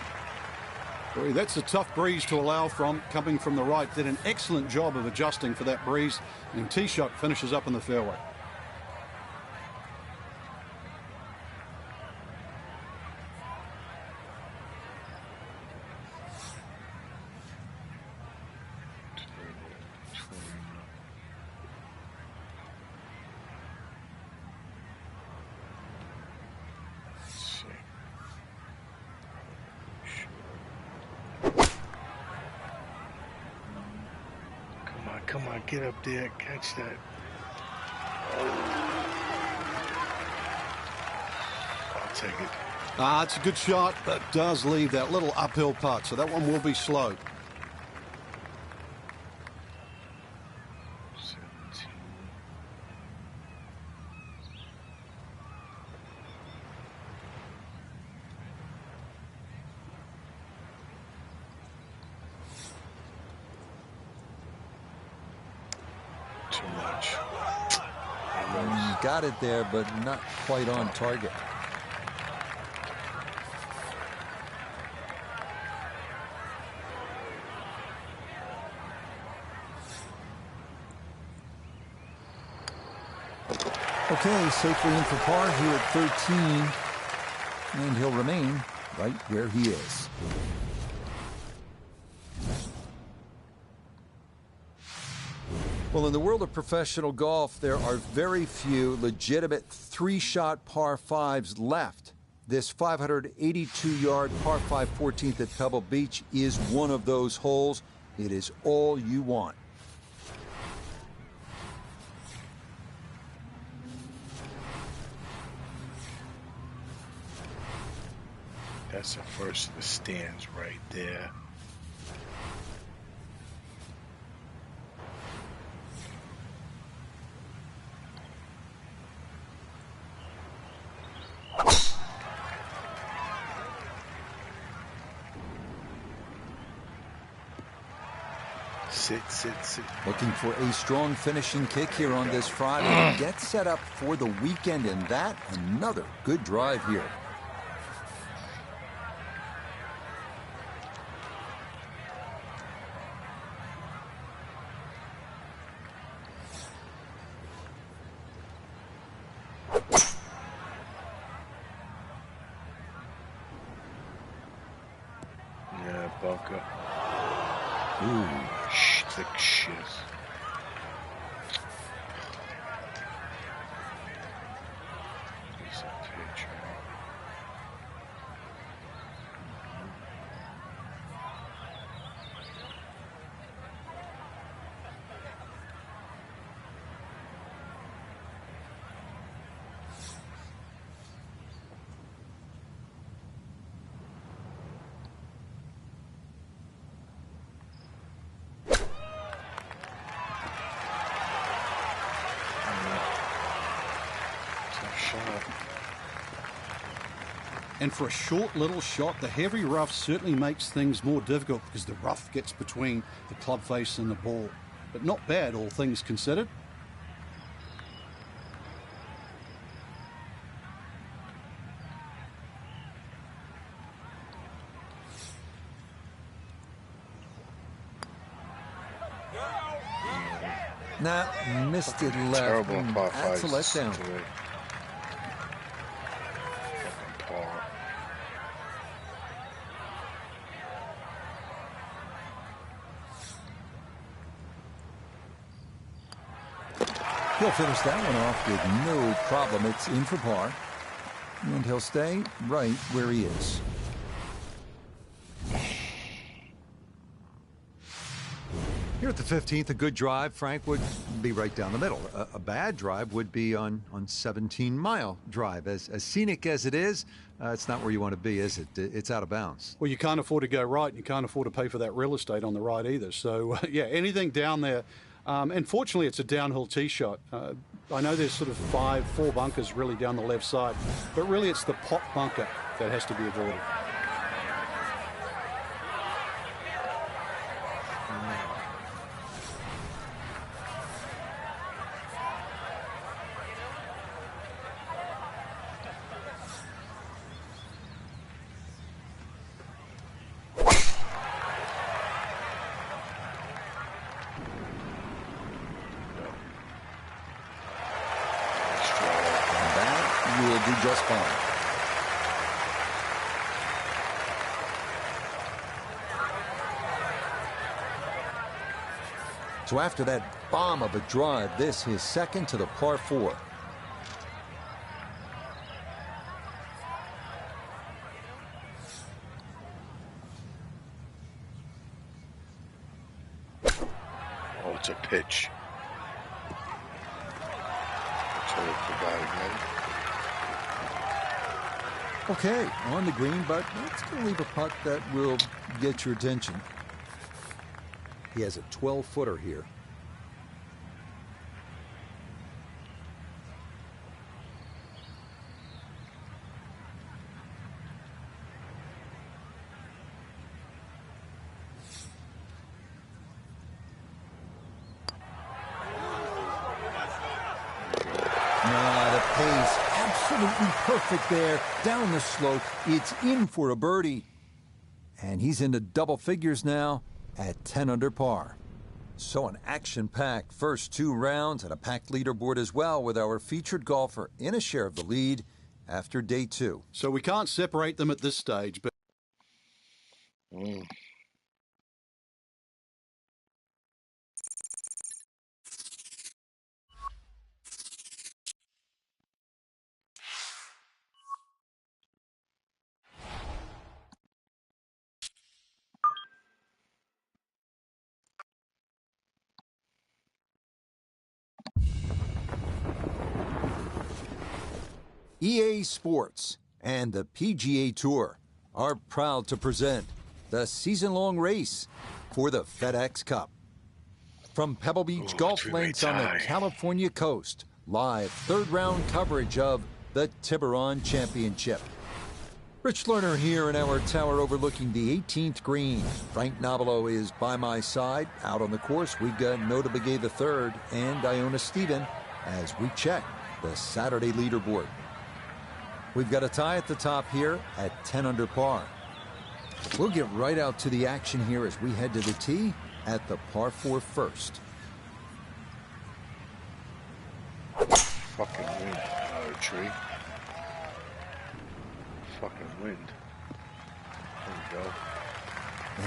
Boy, that's a tough breeze to allow from, coming from the right. Did an excellent job of adjusting for that breeze, and tee shot finishes up in the fairway. Come on, get up there, catch that. I'll take it. It's a good shot, but does leave that little uphill putt, so that one will be slow. 17. Too much. Got it there, but not quite on target. Okay, safely in for par here at 13, and he'll remain right where he is. Well, in the world of professional golf, there are very few legitimate 3-shot par 5s left. This 582-yard par 5 14th at Pebble Beach is one of those holes. It is all you want. That's the first of the stands right there. sit. Looking for a strong finishing kick here on this Friday. Get set up for the weekend, and that another good drive here. Yeah, bunker. Ooh. Thick shit. Piece of pitch. And for a short little shot, the heavy rough certainly makes things more difficult because the rough gets between the club face and the ball. But not bad, all things considered. Nah, missed it left. Terrible par That's a fives letdown. today. Fucking par. He'll finish that one off with no problem. It's in for par. And he'll stay right where he is. Here at the 15th, a good drive, Frank, would be right down the middle. A bad drive would be on 17-mile drive. As scenic as it is, it's not where you want to be, is it? It's out of bounds. Well, you can't afford to go right, and you can't afford to pay for that real estate on the right either. So, yeah, anything down there. And fortunately, it's a downhill tee shot. I know there's sort of four bunkers really down the left side, but really it's the pot bunker that has to be avoided. Will do just fine. So after that bomb of a drive, this is second to the par 4. Oh, it's a pitch. Okay, on the green, but it's going to leave a putt that will get your attention. He has a 12-footer here. The pace absolutely perfect there. Down the slope, it's in for a birdie. And he's into double figures now at 10 under par. So an action-packed first 2 rounds and a packed leaderboard as well, with our featured golfer in a share of the lead after day 2. So we can't separate them at this stage, but EA Sports and the PGA Tour are proud to present the season-long race for the FedEx Cup. From Pebble Beach golf links on the California coast, live third-round coverage of the Tiburon Championship. Rich Lerner here in our tower overlooking the 18th green. Frank Nobilo is by my side. Out on the course, we've got Nota Begay III and Iona Stephen as we check the Saturday leaderboard. We've got a tie at the top here at 10 under par. We'll get right out to the action here as we head to the tee at the par 4 first. Fucking wind. Oh, tree. Fucking wind. There we go.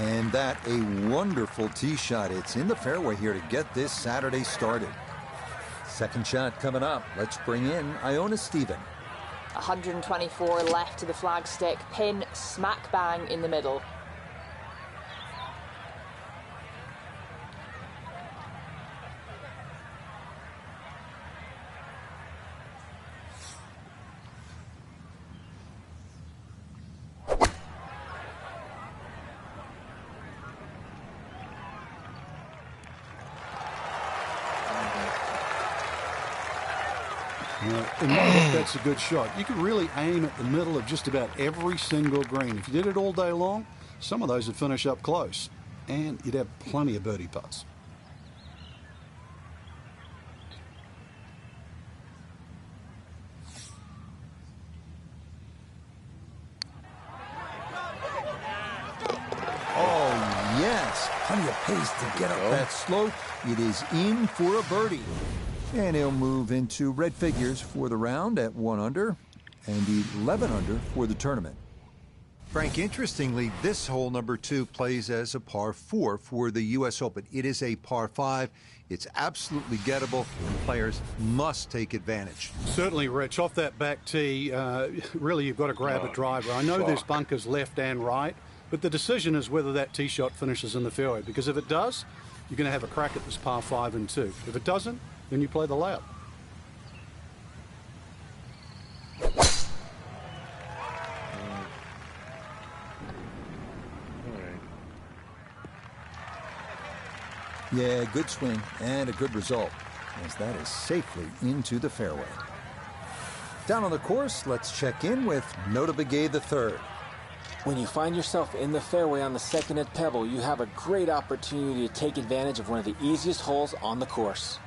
And that a wonderful tee shot. It's in the fairway here to get this Saturday started. Second shot coming up. Let's bring in Iona Stephen. 124 left to the flagstick, pin smack bang in the middle. In my book, that's a good shot. You could really aim at the middle of just about every single green. If you did it all day long, some of those would finish up close, and you'd have plenty of birdie putts. Oh, yes. Plenty of pace to get up that slope. It is in for a birdie. And he'll move into red figures for the round at 1 under and 11 under for the tournament. Frank, interestingly, this hole number 2 plays as a par 4 for the U.S. Open. It is a par 5. It's absolutely gettable, and players must take advantage. Certainly, Rich. Off that back tee, really you've got to grab a driver. I know there's bunkers left and right, but the decision is whether that tee shot finishes in the fairway, because if it does, you're going to have a crack at this par 5 and 2. If it doesn't, then you play the layup. Yeah, good swing and a good result, as that is safely into the fairway. Down on the course, let's check in with Nota Begay III. When you find yourself in the fairway on the second at Pebble, you have a great opportunity to take advantage of one of the easiest holes on the course.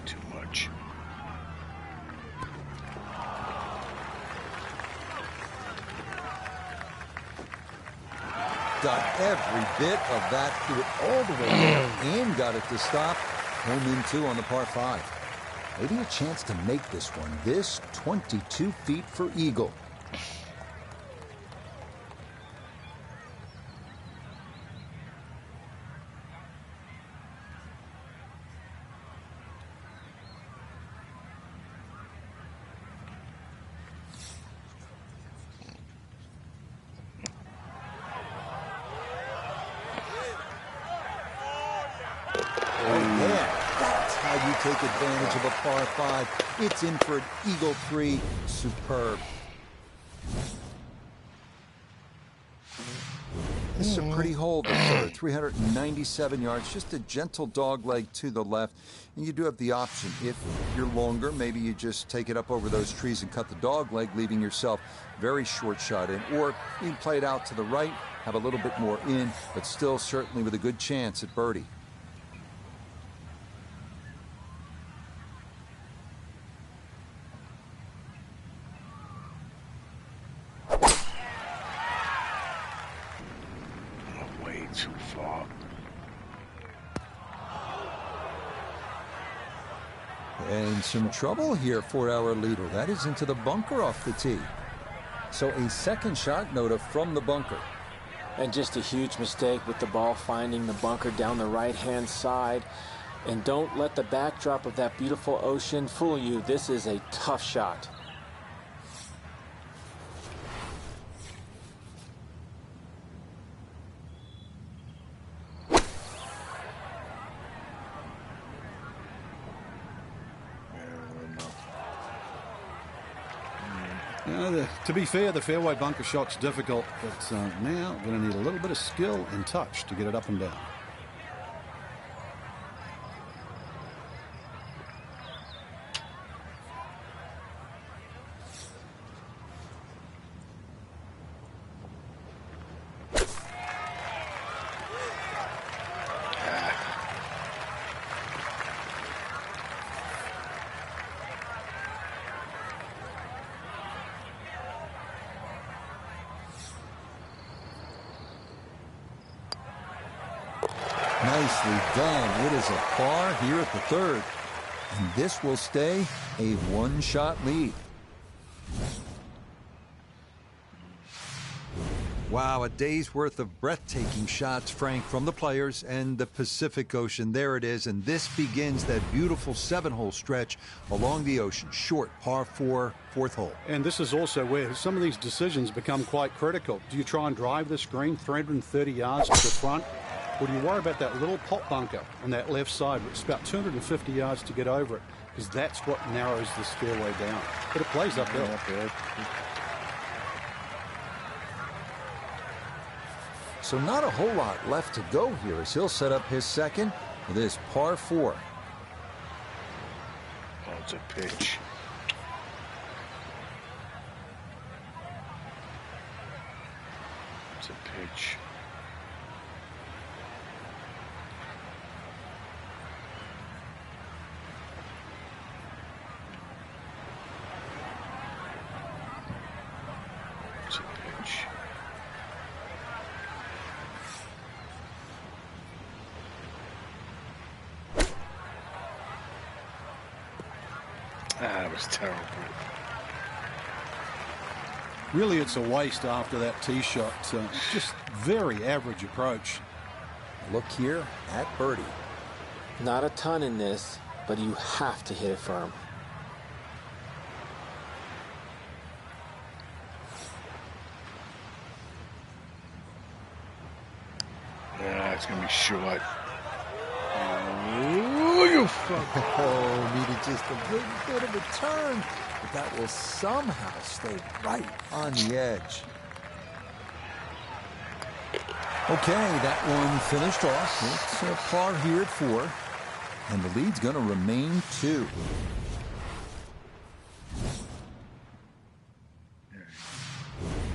Too much. Got every bit of that, threw it all the way there and got it to stop. Home in 2 on the par 5. Maybe a chance to make this one. This 22 feet for eagle. You take advantage of a par 5. It's in for an eagle 3. Superb. This is a pretty hole, the third. 397 yards, just a gentle dog leg to the left. And you do have the option. If you're longer, maybe you just take it up over those trees and cut the dog leg, leaving yourself very short shot in. Or you can play it out to the right, have a little bit more in, but still certainly with a good chance at birdie. Too far. And some trouble here for our leader. That is into the bunker off the tee. So a second shot, Nota, from the bunker. And just a huge mistake with the ball finding the bunker down the right-hand side. And don't let the backdrop of that beautiful ocean fool you. This is a tough shot. To be fair, the fairway bunker shot's difficult, but now going to need a little bit of skill and touch to get it up and down. Nicely done. It is a par here at the third. And this will stay a one-shot lead. Wow, a day's worth of breathtaking shots, Frank, from the players and the Pacific Ocean. There it is, and this begins that beautiful 7-hole stretch along the ocean. Short, par 4, fourth hole. And this is also where some of these decisions become quite critical. Do you try and drive this green 330 yards to the front? Or do you worry about that little pot bunker on that left side? It's about 250 yards to get over it, because that's what narrows this fairway down. But it plays uphill. So not a whole lot left to go here as he'll set up his second with this par 4. Oh, it's a pitch. It's a pitch. It's a pitch. That was terrible. Really, it's a waste after that tee shot. Just very average approach. Look here at birdie. Not a ton in this, but you have to hit it firm. Yeah, it's going to be short. Oh, you fuck. Oh, needed just a little bit of a turn, but that will somehow stay right on the edge. Okay, that one finished off. It's a par here at 4, and the lead's going to remain 2.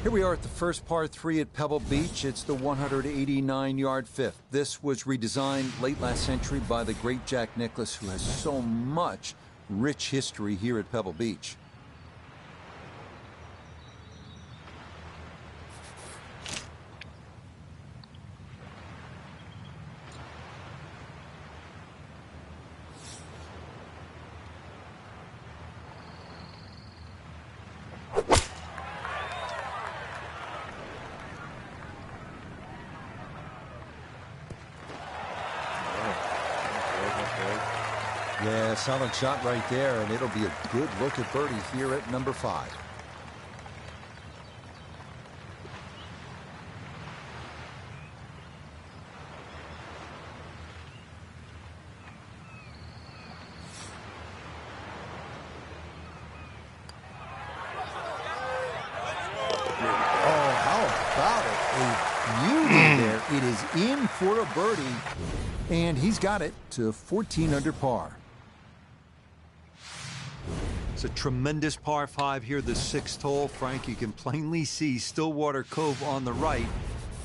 Here we are at the first par 3 at Pebble Beach. It's the 189-yard fifth. This was redesigned late last century by the great Jack Nicklaus, who has so much rich history here at Pebble Beach. Yeah, solid shot right there, and it'll be a good look at birdie here at number 5. Oh, how about it? A beauty there. It is in for a birdie, and he's got it to 14 under par. It's a tremendous par 5 here, the 6th hole. Frank, you can plainly see Stillwater Cove on the right.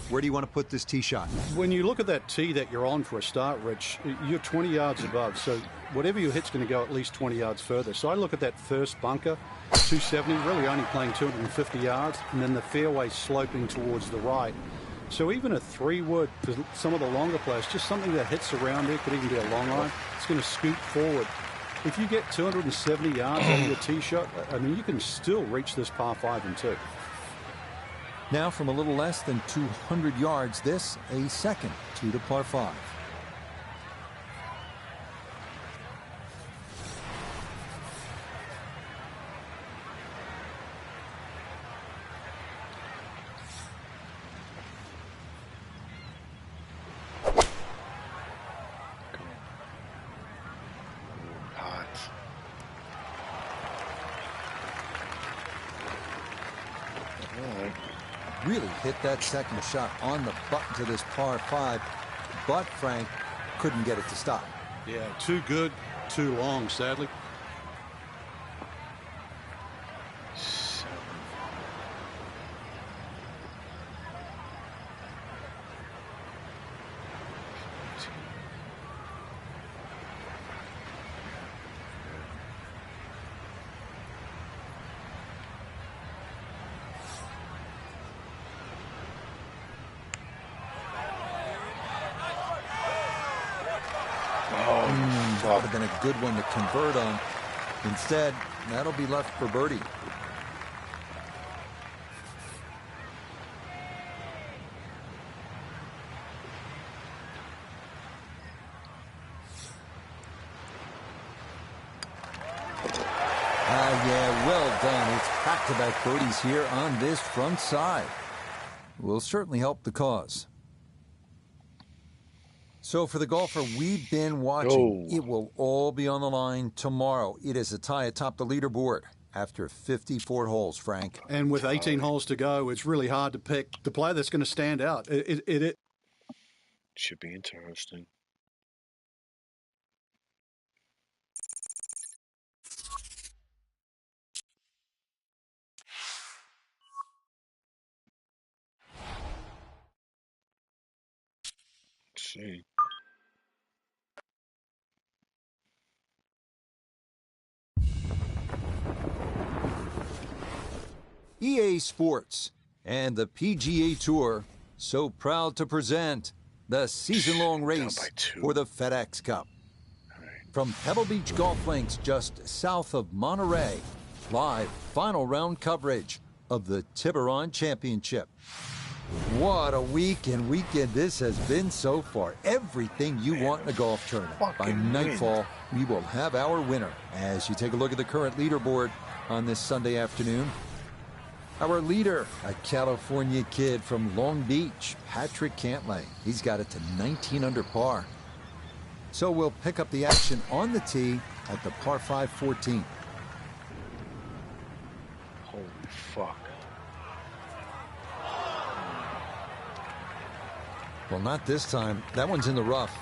Where do you want to put this tee shot? When you look at that tee that you're on for a start, Rich, you're 20 yards above. So whatever you hit's going to go at least 20 yards further. So I look at that first bunker, 270, really only playing 250 yards, and then the fairway sloping towards the right. So even a 3-wood for some of the longer players, just something that hits around there, could even be a long iron, it's going to scoot forward. If you get 270 yards out of your tee shot, I mean, you can still reach this par 5 and 2. Now from a little less than 200 yards, this a second to the par 5. All right. Really hit that second shot on the button to this par 5, but Frank couldn't get it to stop. Yeah, too good, too long, sadly. That would have been a good one to convert on. Instead, that'll be left for birdie. Yeah, well done. It's back-to-back birdies here on this front side. Will certainly help the cause. So for the golfer we've been watching, it will all be on the line tomorrow. It is a tie atop the leaderboard after 54 holes, Frank. And with 18 holes to go, it's really hard to pick the player that's going to stand out. It should be interesting. Let's see. EA Sports and the PGA Tour so proud to present the season-long race for the FedEx Cup. From Pebble Beach Golf Links just south of Monterey, live final round coverage of the Tiburon Championship. What a weekend this has been so far. Everything you want in a golf tournament. By nightfall, we will have our winner. As you take a look at the current leaderboard on this Sunday afternoon, our leader, a California kid from Long Beach, Patrick Cantlay. He's got it to 19 under par. So we'll pick up the action on the tee at the par 5 14. Holy fuck. Well, not this time. That one's in the rough.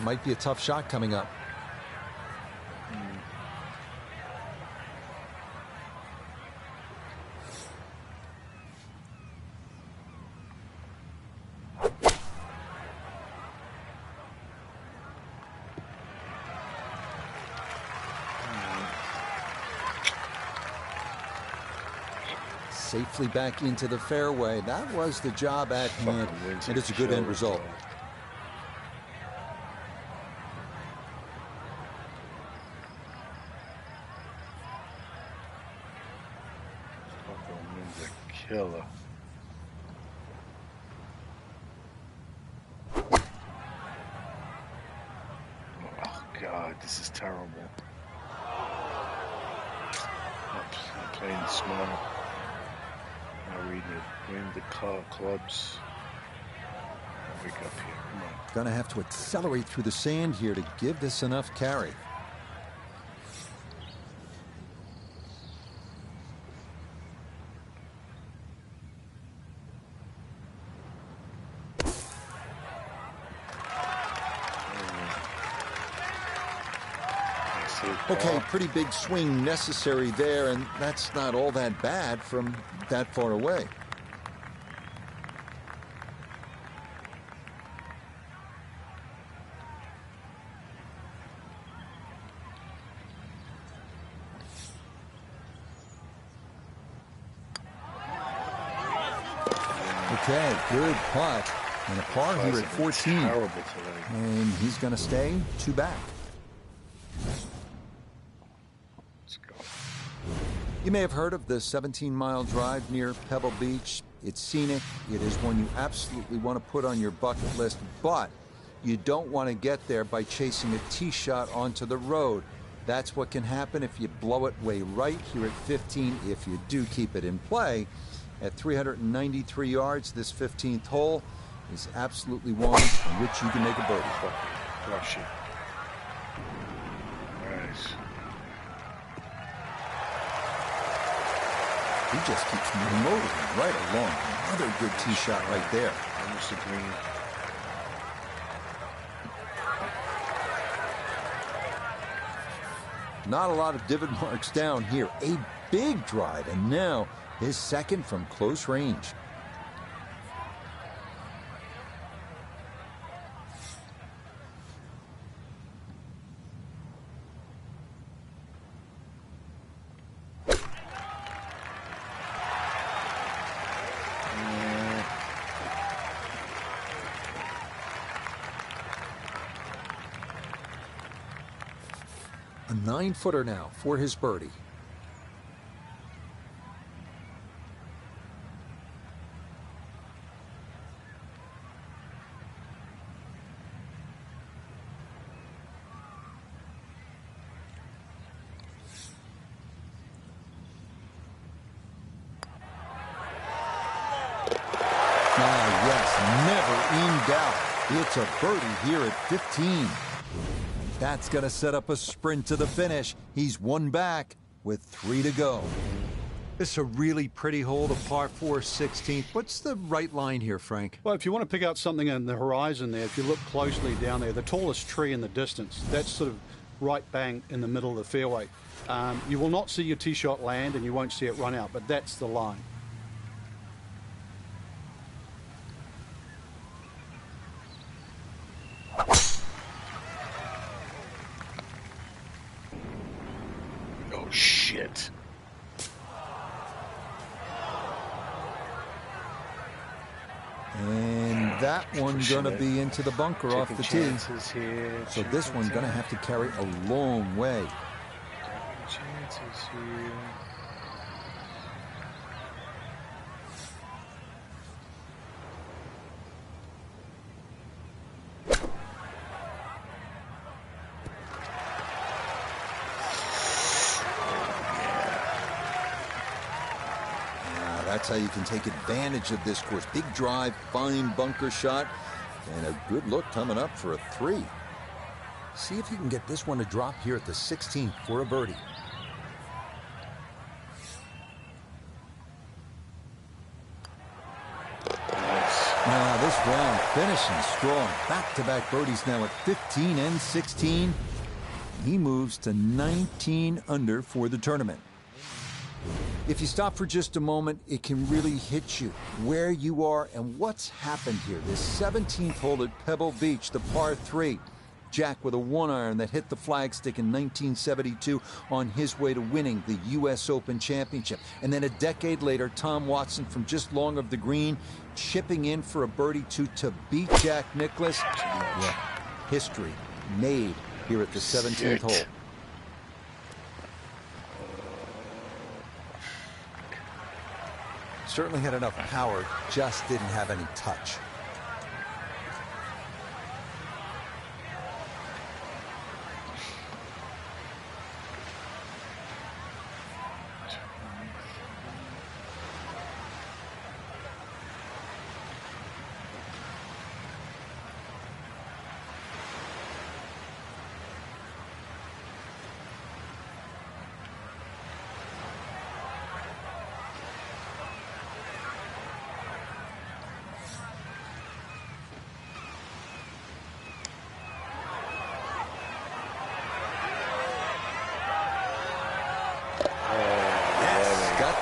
Might be a tough shot coming up. Safely back into the fairway. That was the job at hand, and it's a good end result. Fucking wind's a killer. Oh God, this is terrible. I'm playing smart. Reading the clubs. Wake up here. Come on. Gonna have to accelerate through the sand here to give this enough carry. Okay, pretty big swing necessary there, and that's not all that bad from that far away. Okay, good putt. And a par here at 14. And he's going to stay 2 back. You may have heard of the 17-mile drive near Pebble Beach. It's scenic. It is one you absolutely want to put on your bucket list, but you don't want to get there by chasing a tee shot onto the road. That's what can happen if you blow it way right here at 15, if you do keep it in play. At 393 yards, this 15th hole is absolutely one in which you can make a birdie. Crush it. Nice. He just keeps motoring right along. Another good tee shot right there. Almost a green. Not a lot of divot marks down here. A big drive, and now his second from close range. A 9-footer now for his birdie. It's a birdie here at 15. That's going to set up a sprint to the finish. He's one back with 3 to go. This is a really pretty hole, the par 4 16th. What's the right line here, Frank? Well, if you want to pick out something on the horizon there, if you look closely down there, the tallest tree in the distance, that's sort of right bang in the middle of the fairway. You will not see your tee shot land and you won't see it run out, but that's the line. Oh, shit. And that one's going to be into the bunker off the tee. Here, so this one's going to have to carry a long way. Chances here. That's how you can take advantage of this course. Big drive, fine bunker shot, and a good look coming up for a 3. See if you can get this one to drop here at the 16th for a birdie. Now this round finishing strong. Back-to-back birdies now at 15 and 16. He moves to 19 under for the tournament. If you stop for just a moment, it can really hit you where you are and what's happened here. This 17th hole at Pebble Beach, the par 3. Jack with a 1-iron that hit the flagstick in 1972 on his way to winning the U.S. Open Championship. And then a decade later, Tom Watson from just long of the green, chipping in for a birdie to beat Jack Nicklaus. Yeah, history made here at the 17th hole. Certainly had enough power, just didn't have any touch.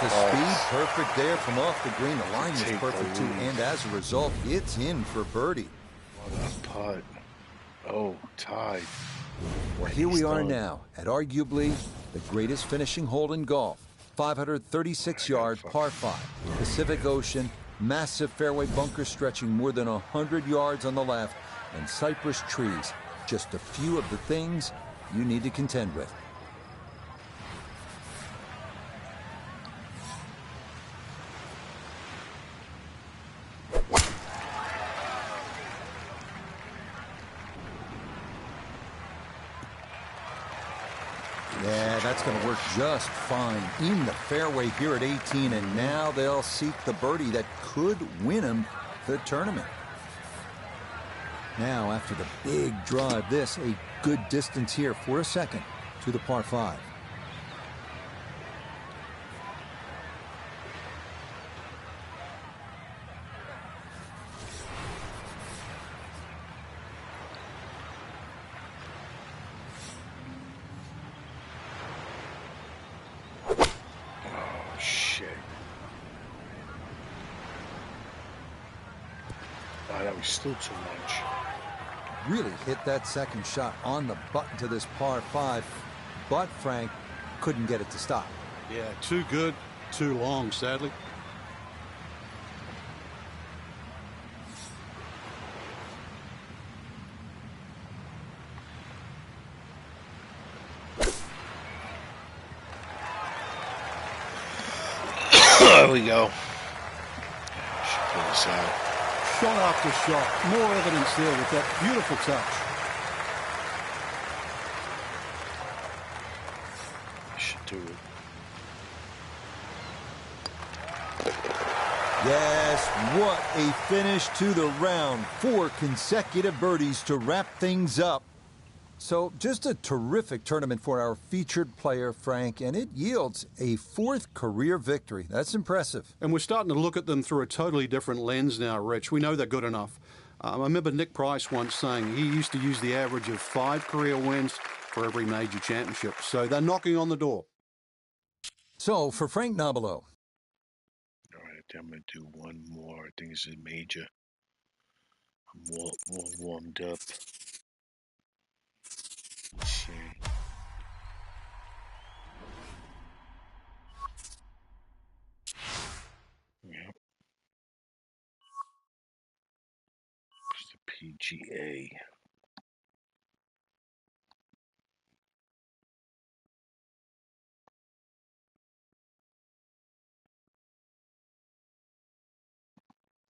The speed perfect there from off the green. The line was perfect too, and as a result, it's in for birdie. What a putt. Oh, tied. Well, here we are now at arguably the greatest finishing hole in golf. 536-yard par 5. Pacific Ocean, massive fairway bunker stretching more than 100 yards on the left, and cypress trees. Just a few of the things you need to contend with. Yeah, that's going to work just fine in the fairway here at 18, and now they'll seek the birdie that could win him the tournament. Now, after the big drive, this a good distance here for a second to the par 5. that was still too much. Really hit that second shot on the button to this par 5, but Frank couldn't get it to stop. Yeah, too good, too long, sadly. There we go. Should pull this out. Shot after shot. More evidence there with that beautiful touch. Should do it. Yes, what a finish to the round. 4 consecutive birdies to wrap things up. So just a terrific tournament for our featured player, Frank, and it yields a 4th career victory. That's impressive. And we're starting to look at them through a totally different lens now, Rich. We know they're good enough. I remember Nick Price once saying he used to use the average of 5 career wins for every major championship. So they're knocking on the door. So for Frank Nobilo. All right, I'm going to do one more. I think it's a major. I'm all warmed up. Let's see. Yep. It's the PGA.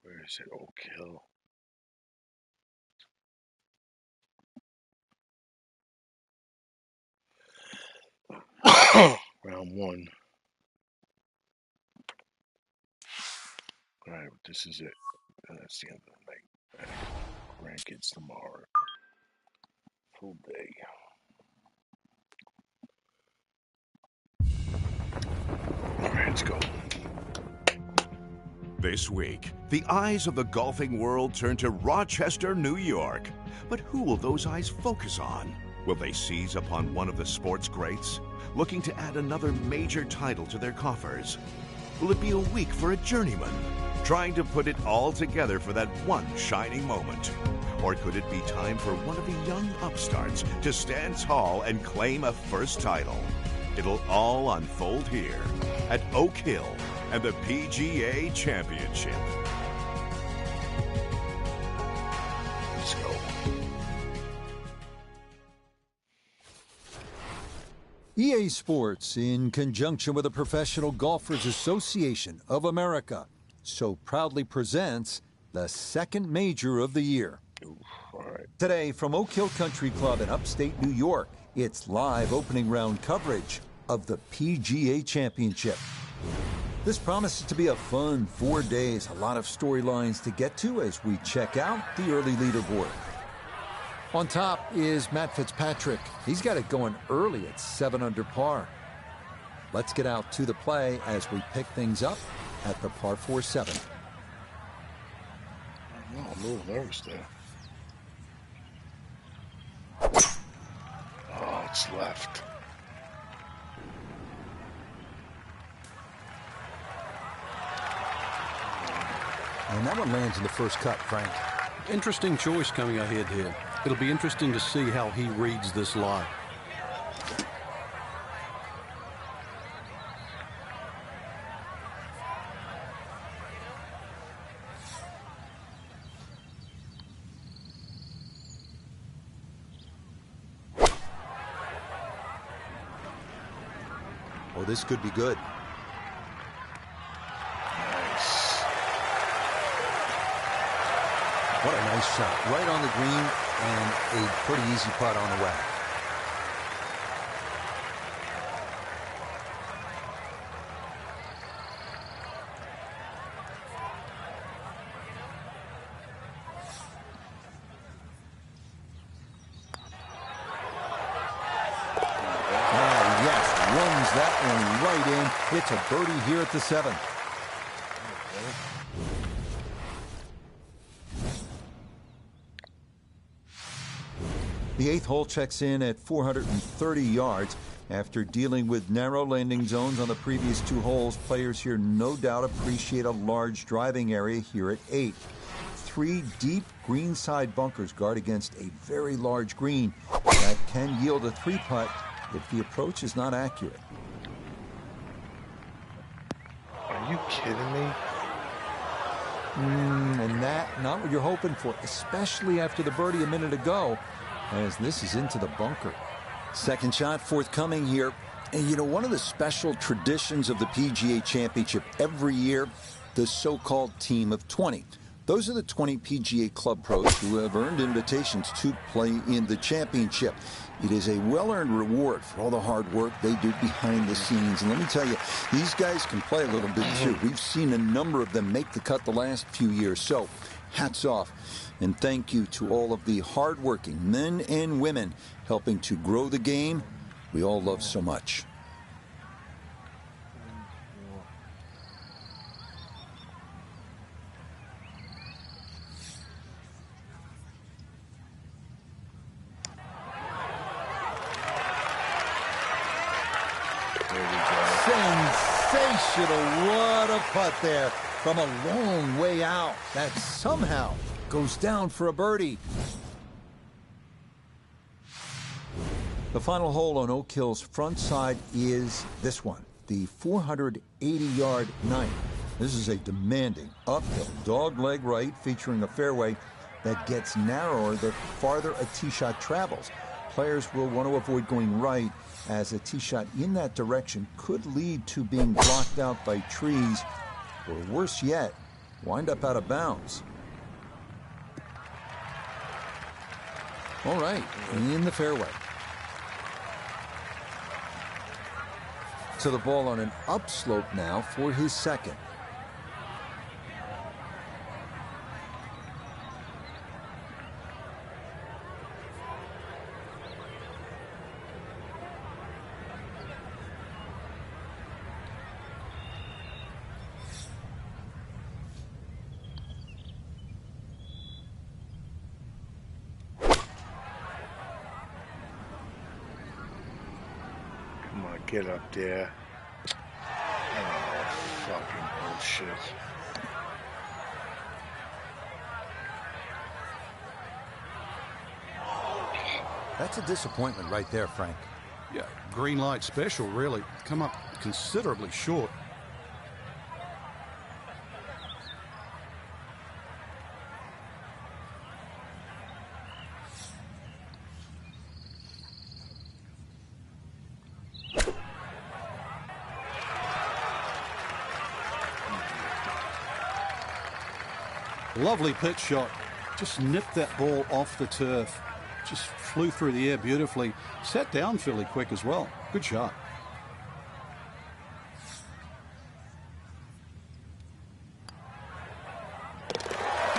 Where is it? Oak Hill. Round 1. All right, this is it. That's the end of the night. Grandkids tomorrow. Full day. All right, let's go. This week, the eyes of the golfing world turn to Rochester, New York. But who will those eyes focus on? Will they seize upon one of the sports greats, looking to add another major title to their coffers? Will it be a week for a journeyman, trying to put it all together for that one shining moment? Or could it be time for one of the young upstarts to stand tall and claim a first title? It'll all unfold here at Oak Hill and the PGA Championship. Let's go. EA Sports, in conjunction with the Professional Golfers Association of America, so proudly presents the 2nd major of the year. Ooh, all right. Today, from Oak Hill Country Club in upstate New York, it's live opening round coverage of the PGA Championship. This promises to be a fun 4 days, a lot of storylines to get to as we check out the early leaderboard. On top is Matt Fitzpatrick. He's got it going early at 7 under par. Let's get out to the play as we pick things up at the par 4-7. I'm a little nervous there. Oh, it's left. And that one lands in the first cut, Frank. Interesting choice coming ahead here. It'll be interesting to see how he reads this lie. Oh, this could be good. Nice. What a nice shot. Right on the green and a pretty easy putt on the way. Runs that one right in. It's a birdie here at the 7th. The 8th hole checks in at 430 yards. After dealing with narrow landing zones on the previous 2 holes, players here no doubt appreciate a large driving area here at 8. 3 deep greenside bunkers guard against a very large green that can yield a 3-putt if the approach is not accurate. Are you kidding me? And that, not what you're hoping for, especially after the birdie a minute ago, as this is into the bunker. Second shot forthcoming here. And you know, one of the special traditions of the PGA Championship every year, the so-called Team of 20. Those are the 20 PGA Club pros who have earned invitations to play in the championship. It is a well-earned reward for all the hard work they do behind the scenes. And let me tell you, these guys can play a little bit too. We've seen a number of them make the cut the last few years. So, hats off. And thank you to all of the hard-working men and women helping to grow the game we all love so much. Sensational. What a putt there from a long way out that somehow goes down for a birdie. The final hole on Oak Hill's front side is this one, the 480-yard 9th. This is a demanding uphill dogleg right featuring a fairway that gets narrower the farther a tee shot travels. Players will want to avoid going right, as a tee shot in that direction could lead to being blocked out by trees, or worse yet, wind up out of bounds. All right, in the fairway. To the ball on an upslope now for his second. Come on, get up there. Oh, fucking bullshit. That's a disappointment right there, Frank. Yeah, green light special, really. Come up considerably short. Lovely pitch shot. Just nipped that ball off the turf. Just flew through the air beautifully. Sat down fairly quick as well. Good shot.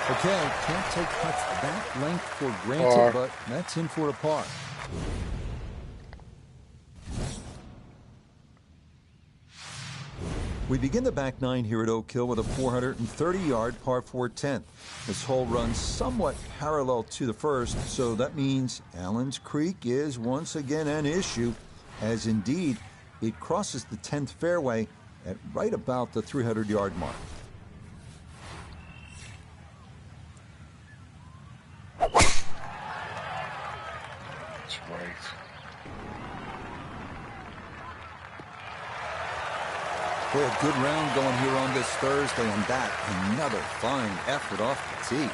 Okay, can't take putts that length for granted, but that's in for a par. We begin the back nine here at Oak Hill with a 430-yard par 4 10th. This hole runs somewhat parallel to the first, so that means Allen's Creek is once again an issue, as indeed it crosses the 10th fairway at right about the 300-yard mark. That's right. Boy, a good round going here on this Thursday, and that another fine effort off the tee.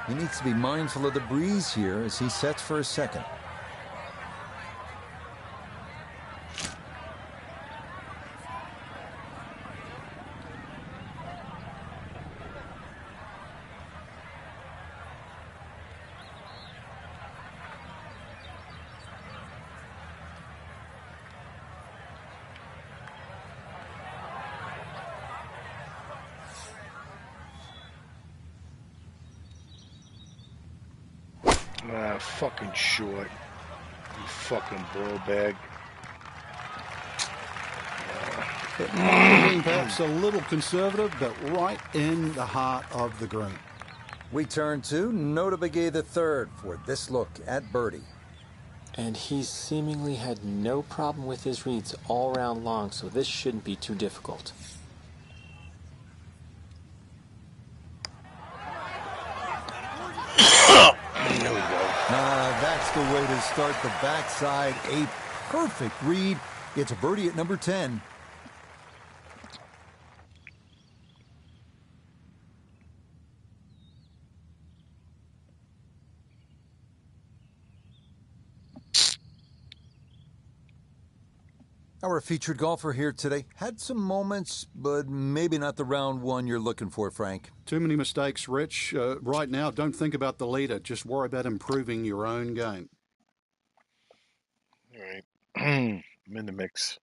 He needs to be mindful of the breeze here as he sets for his second. Ah, fucking short. You fucking ball bag. Perhaps a little conservative, but right in the heart of the green. We turn to Nota Begay III for this look at birdie. And he's seemingly had no problem with his reads all round long, so this shouldn't be too difficult. Just a way to start the backside. A perfect read. It's a birdie at number 10. Our featured golfer here today had some moments, but maybe not the round one you're looking for, Frank. Too many mistakes, Rich. Right now, don't think about the leader. Just worry about improving your own game. All right. I'm in the mix.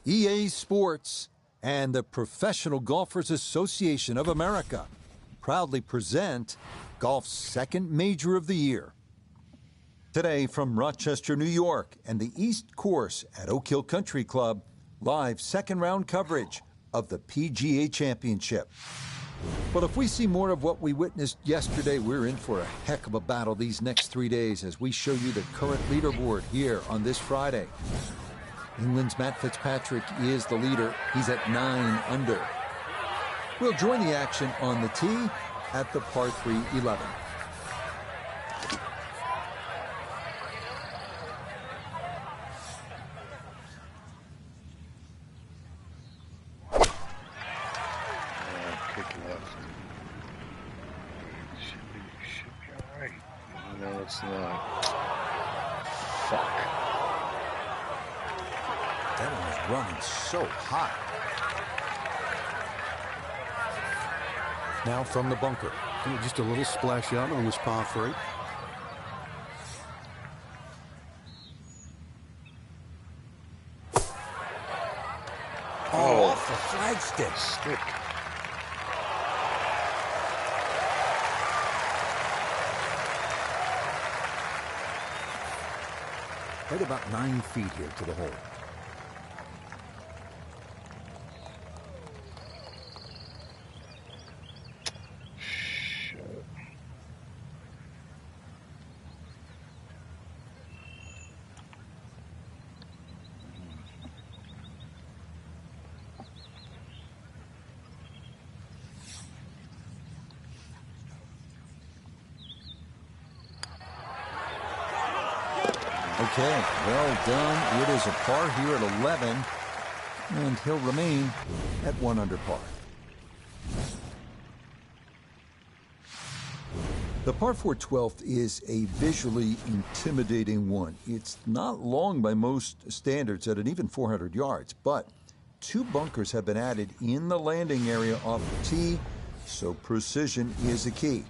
EA Sports and the Professional Golfers Association of America proudly present golf's second major of the year. Today from Rochester, New York, and the East Course at Oak Hill Country Club, live second round coverage of the PGA Championship. But if we see more of what we witnessed yesterday, we're in for a heck of a battle these next 3 days as we show you the current leaderboard here on this Friday. England's Matt Fitzpatrick is the leader. He's at 9 under. We'll join the action on the tee at the par 3 11. Kick left. Should be all right. No, it's not. Fuck. That one was running so hot. Now from the bunker. Just a little splash out on this par 3. Oh, off the flagstick. Stick. Right about 9 feet here to the hole. Okay, well done. It is a par here at 11, and he'll remain at 1 under par. The par 4 12th is a visually intimidating one. It's not long by most standards at an even 400 yards, but 2 bunkers have been added in the landing area off the tee, so precision is a key.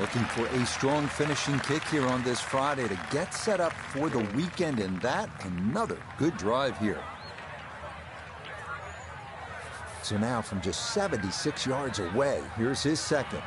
Looking for a strong finishing kick here on this Friday to get set up for the weekend, and that another good drive here. So now from just 76 yards away, here's his second.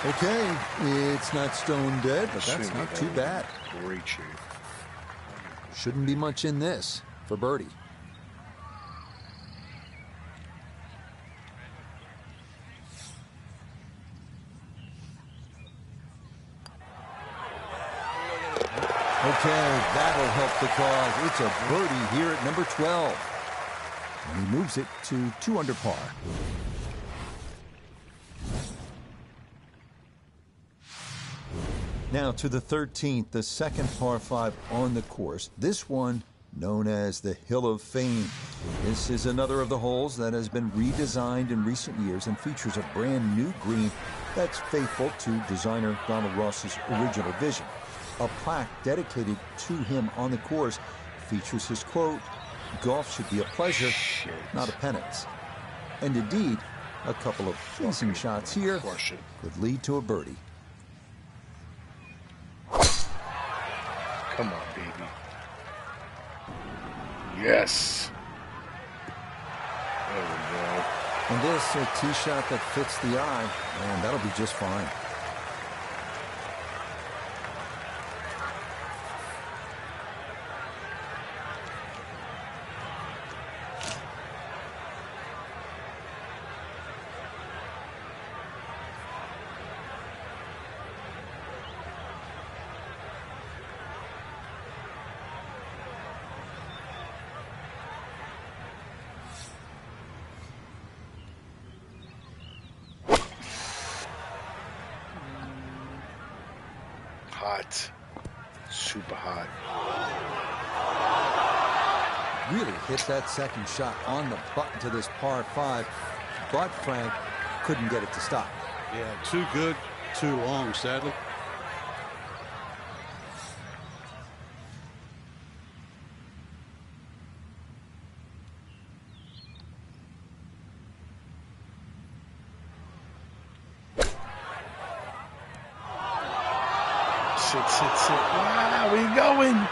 Okay, it's not stone dead, but that's not too bad. Great shape. Shouldn't be much in this for birdie. Okay, that'll help the cause. It's a birdie here at number 12. And he moves it to 2 under par. Now to the 13th, the second par 5 on the course. This one known as the Hill of Fame. This is another of the holes that has been redesigned in recent years and features a brand new green that's faithful to designer Donald Ross's original vision. A plaque dedicated to him on the course features his quote, "Golf should be a pleasure, not a penance." And indeed, a couple of pleasing shots here could lead to a birdie. Come on, baby. Yes. There we go. And this, a tee shot that fits the eye, and that'll be just fine. Hot. Super hot. Really hit that second shot on the button to this par 5, but Frank couldn't get it to stop. Yeah, too good, too long, sadly. Sit. Wow, where you going? Oh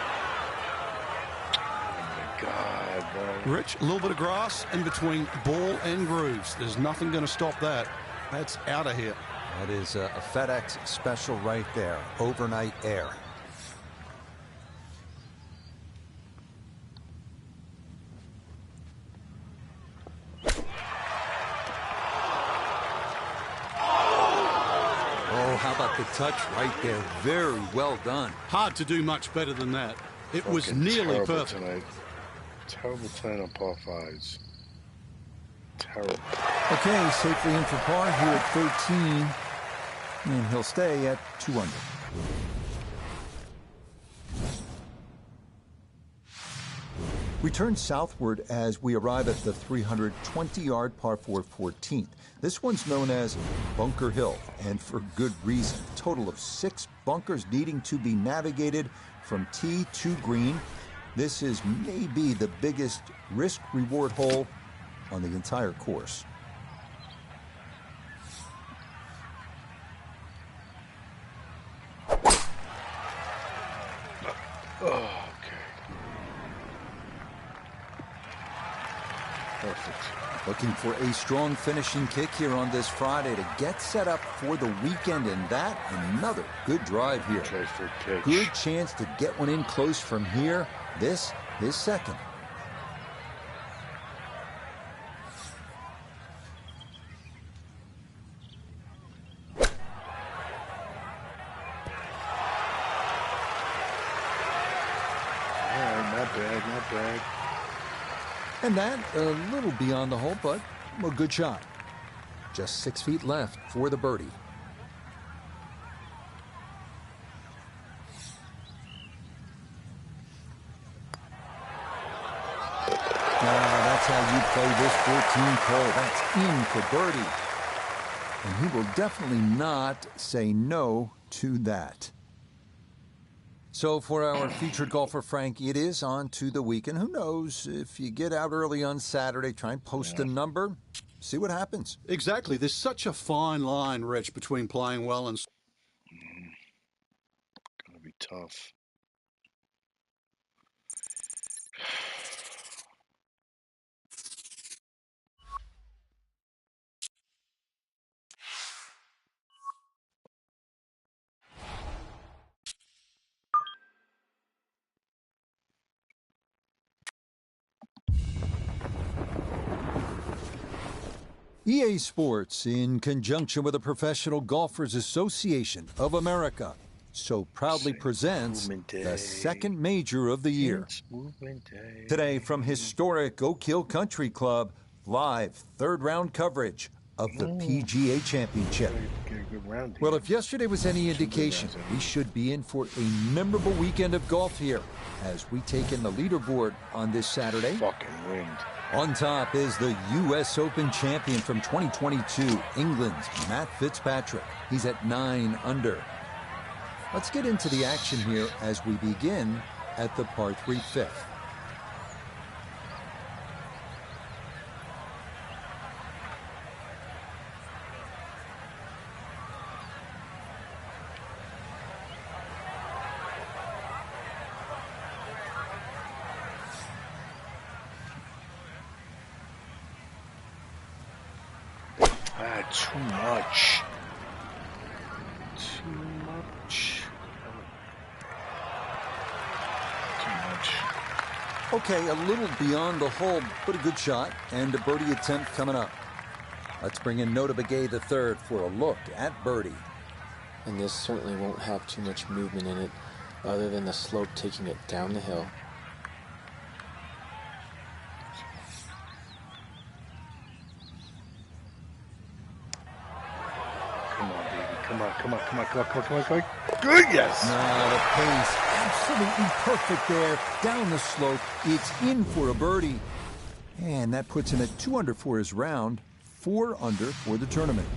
my God, bro. Rich, a little bit of grass in between ball and grooves. There's nothing going to stop that. That's out of here. That is a FedEx special right there, overnight air. How about the touch right there? Very well done. Hard to do much better than that. It was Fucking nearly terrible perfect. Tonight. Terrible tonight on par 5s. Terrible. Okay, safely in for par here at 13. And he'll stay at 2 under. We turn southward as we arrive at the 320-yard par 4 14th. This one's known as Bunker Hill, and for good reason. A total of 6 bunkers needing to be navigated from tee to green. This is maybe the biggest risk-reward hole on the entire course. Oh, okay. Perfect. Looking for a strong finishing kick here on this Friday to get set up for the weekend, and that another good drive here. Try for a pitch. Good chance to get one in close from here. This, his second. Not bad. And that a little beyond the hole, but a good shot. Just 6 feet left for the birdie. That's how you play this 14th hole. That's in for birdie. And he will definitely not say no to that. So for our featured golfer, Frank, it is on to the weekend. Who knows, if you get out early on Saturday, try and post a number, see what happens. Exactly. There's such a fine line, Rich, between playing well and... Gonna be tough. EA Sports, in conjunction with the Professional Golfers Association of America, so proudly presents the second major of the year. Today, from historic Oak Hill Country Club, live third round coverage of the PGA Championship. Get a good round here. Well, if yesterday was any indication, we should be in for a memorable weekend of golf here as we take in the leaderboard on this Saturday. Fucking wind. On top is the U.S. Open champion from 2022, England's Matt Fitzpatrick. He's at 9 under. Let's get into the action here as we begin at the par 3 fifth. Too much. Too much. Too much. Okay, a little beyond the hole, but a good shot, and a birdie attempt coming up. Let's bring in Nota Begay the third for a look at birdie. And this certainly won't have too much movement in it, other than the slope taking it down the hill. Come on. Good, yes. The pace, absolutely perfect there. Down the slope, it's in for a birdie. And that puts him at 2 under for his round, 4 under for the tournament.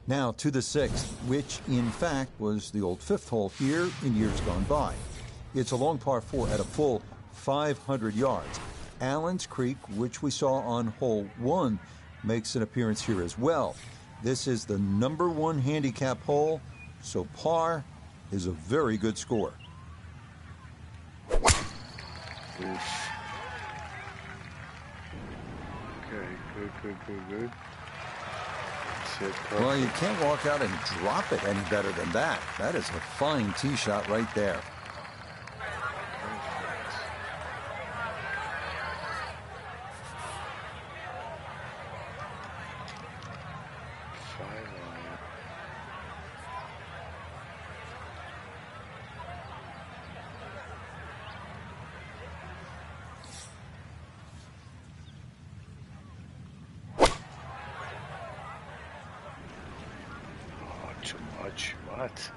Now to the 6th, which in fact was the old 5th hole here in years gone by. It's a long par 4 at a full 500 yards. Allen's Creek, which we saw on hole 1, makes an appearance here as well. This is the number 1 handicap hole, so par is a very good score. Oof. Okay, good. Well, you can't walk out and drop it any better than that. That is a fine tee shot right there. Too much. What?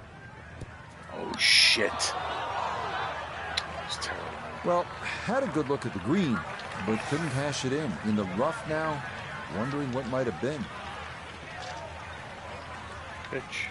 Oh, shit. It's terrible. Well, had a good look at the green, but couldn't cash it in the rough now, wondering what might have been. Pitch.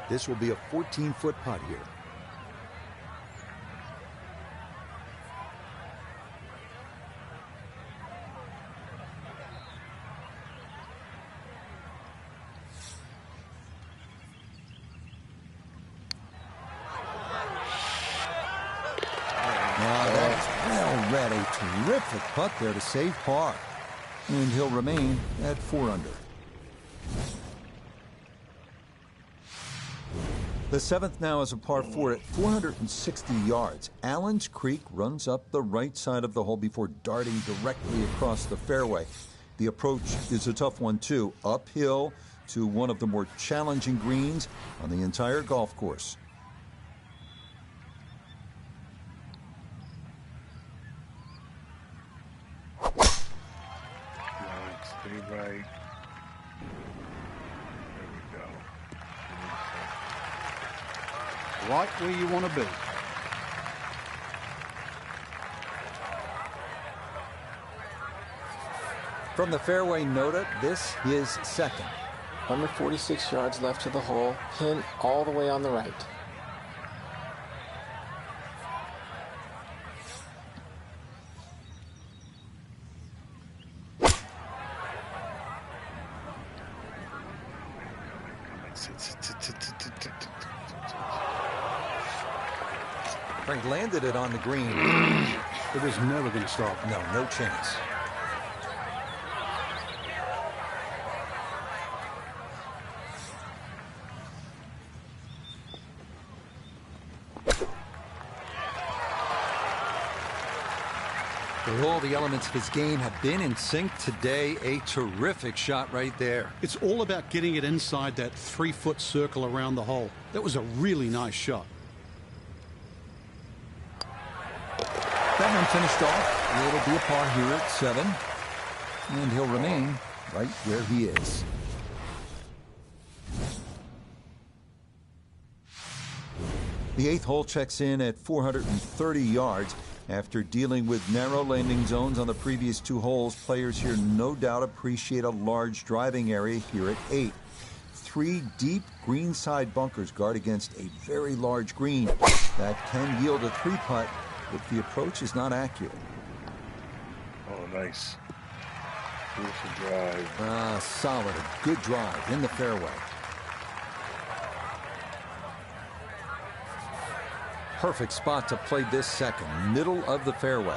This will be a 14-foot putt here. Now that's well read. A terrific putt there to save par. And he'll remain at 4 under. The 7th now is a par 4 at 460 yards. Allen's Creek runs up the right side of the hole before darting directly across the fairway. The approach is a tough one, too. Uphill to one of the more challenging greens on the entire golf course. Stay right. Right where you want to be. From the fairway, Nota, this is second. Under 46 yards left to the hole, pin all the way on the right. Frank landed it on the green. It was never going to stop. No chance. Well, all the elements of his game have been in sync today. A terrific shot right there. It's all about getting it inside that 3-foot circle around the hole. That was a really nice shot. That one finished off. It'll be a par here at 7. And he'll remain right where he is. The 8th hole checks in at 430 yards. After dealing with narrow landing zones on the previous 2 holes, players here no doubt appreciate a large driving area here at 8. 3 deep greenside bunkers guard against a very large green that can yield a 3-putt if the approach is not accurate. Oh, nice. Beautiful drive. Solid. A good drive in the fairway. Perfect spot to play this second, middle of the fairway.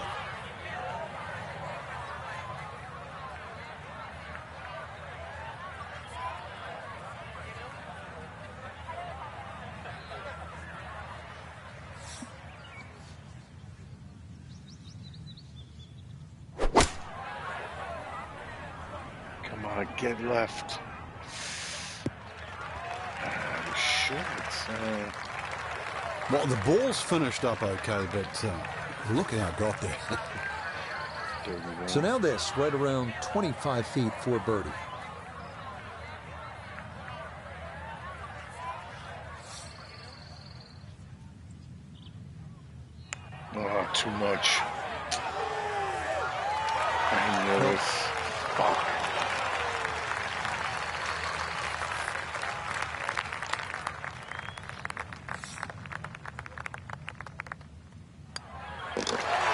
Come on, get left. Short. Well, the ball's finished up okay, but look how it got there. So now this, right around 25 feet for birdie. Oh, too much. I know it. Oh.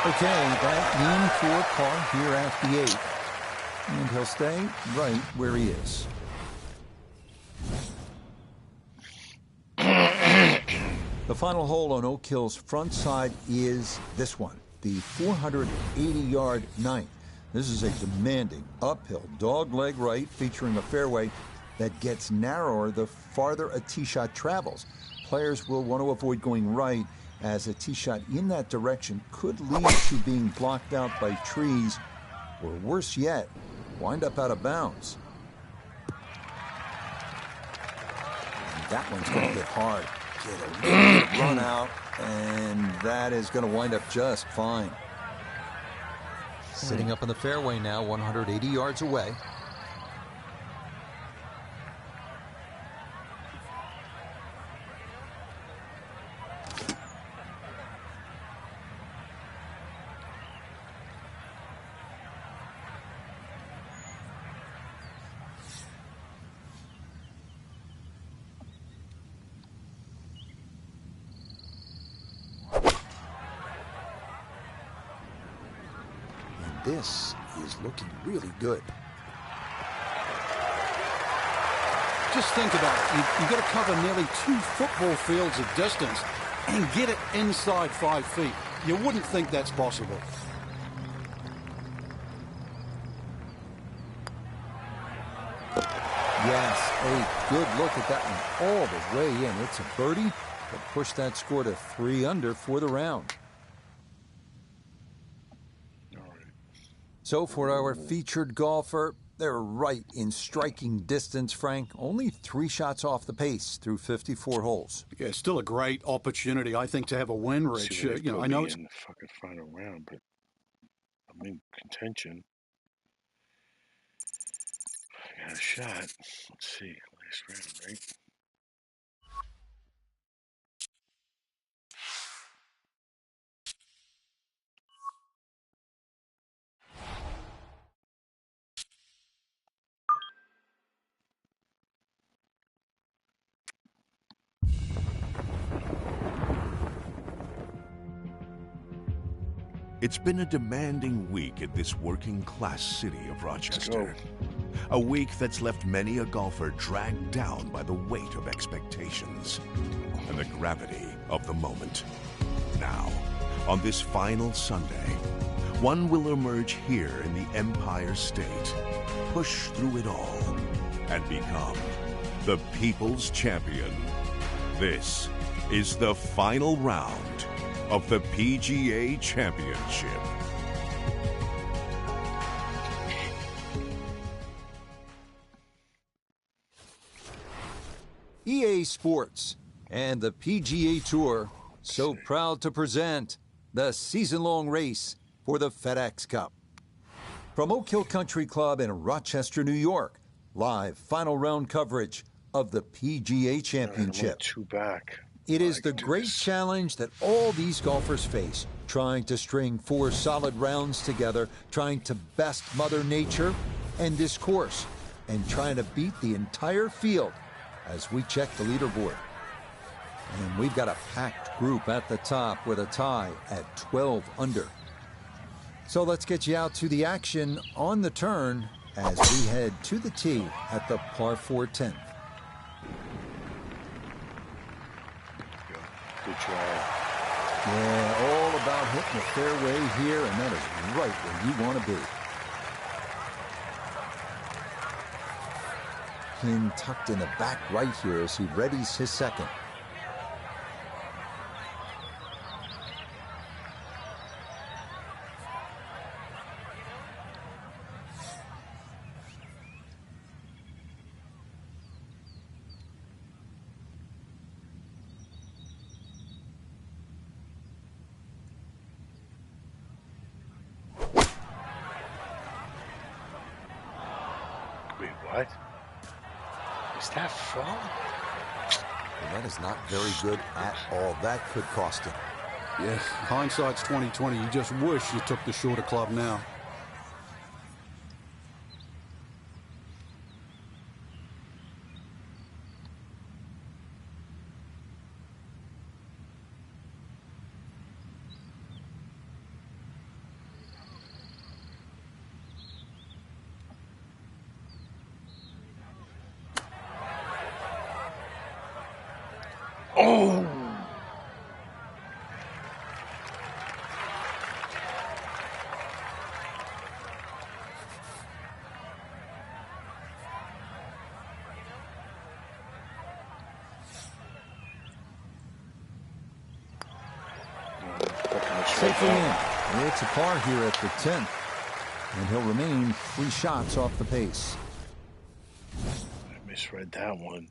Okay, that means for par here at the 8th. And he'll stay right where he is. The final hole on Oak Hill's front side is this one, the 480-yard 9th. This is a demanding uphill dogleg right featuring a fairway that gets narrower the farther a tee shot travels. Players will want to avoid going right, as a tee shot in that direction could lead to being blocked out by trees, or worse yet, wind up out of bounds. And that one's going to hit hard. Get a little bit of run out, and that is going to wind up just fine. Sitting up in the fairway now, 180 yards away. This is looking really good. Just think about it. You've got to cover nearly 2 football fields of distance and get it inside 5 feet. You wouldn't think that's possible. Yes, a good look at that one all the way in. It's a birdie that pushed that score to 3 under for the round. So for our featured golfer, they're right in striking distance, Frank. Only 3 shots off the pace through 54 holes. Yeah, still a great opportunity, I think, to have a win, Rich. I know it's in the fucking final round, but I'm in contention. I got a shot. Let's see, last round, right? It's been a demanding week at this working-class city of Rochester. A week that's left many a golfer dragged down by the weight of expectations and the gravity of the moment. Now, on this final Sunday, one will emerge here in the Empire State, push through it all, and become the People's Champion. This is the final round of the PGA Championship. EA Sports and the PGA Tour so proud to present the season-long race for the FedEx Cup. From Oak Hill Country Club in Rochester, New York, live final round coverage of the PGA Championship. Two back. It is the great challenge that all these golfers face, trying to string 4 solid rounds together, trying to best Mother Nature and this course, and trying to beat the entire field as we check the leaderboard. And we've got a packed group at the top with a tie at 12 under. So let's get you out to the action on the turn as we head to the tee at the par 4 10th. Good try. Yeah, all about hitting the fairway here, and that is right where you want to be. Pin tucked in the back right here as he readies his second. Wait, what? Is that from? And that is not very good at all. That could cost him. Yes, hindsight's 20/20. You just wish you took the shorter club now. Oh! Safely in. It's a par here at the 10th. And he'll remain 3 shots off the pace. I misread that one.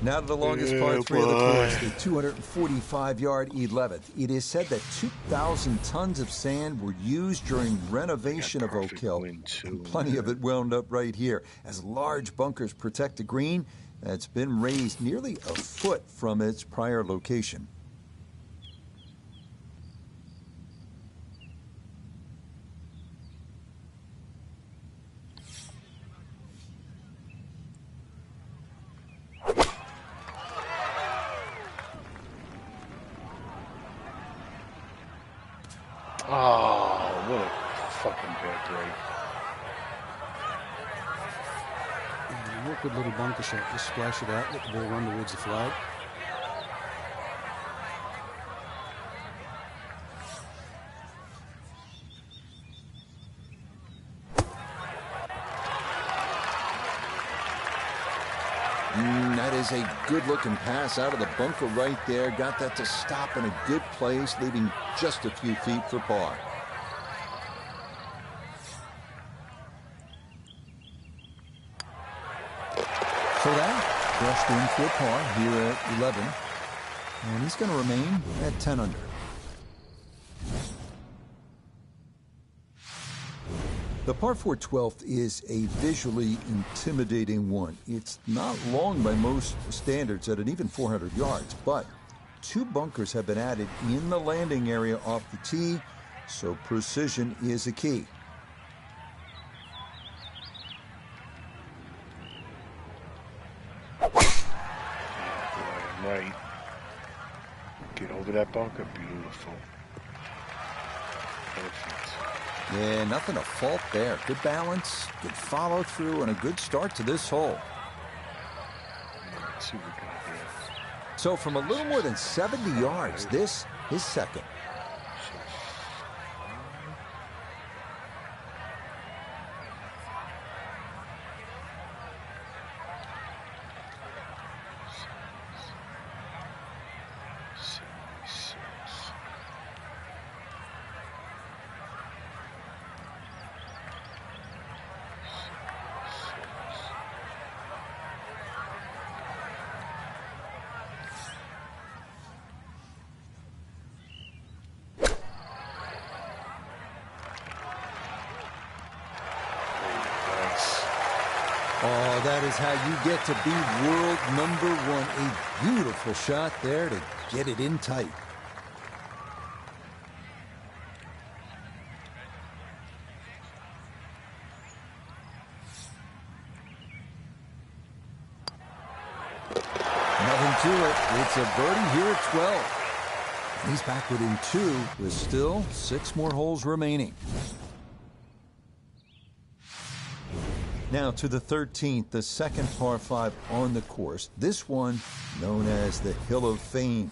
Now to the longest par 3 of the course, the 245-yard 11th. It is said that 2,000 tons of sand were used during renovation of Oak Hill. And plenty of it wound up right here, as large bunkers protect the green that's been raised nearly a foot from its prior location. Oh, what a fucking bad break. What good little bunker shot. Just splash it out, let the ball run towards the flag. That is a good-looking pass out of the bunker right there. Got that to stop in a good place, leaving just a few feet for par. So that brushed in for par here at 11. And he's going to remain at 10 under. The par 4 12th is a visually intimidating one. It's not long by most standards at an even 400 yards, but 2 bunkers have been added in the landing area off the tee, so precision is a key. Yeah, boy, I'm right. Get over that bunker. Beautiful. Perfect. Yeah, nothing to fault there. Good balance, good follow through, and a good start to this hole. Yeah, let's see what we got here. So from a little more than 70 yards, this is second. that is how you get to be world #1. A beautiful shot there to get it in tight. Nothing to it. It's a birdie here at 12. He's back within 2 with still 6 more holes remaining. Now to the 13th, the second par 5 on the course. This one known as the Hill of Fame.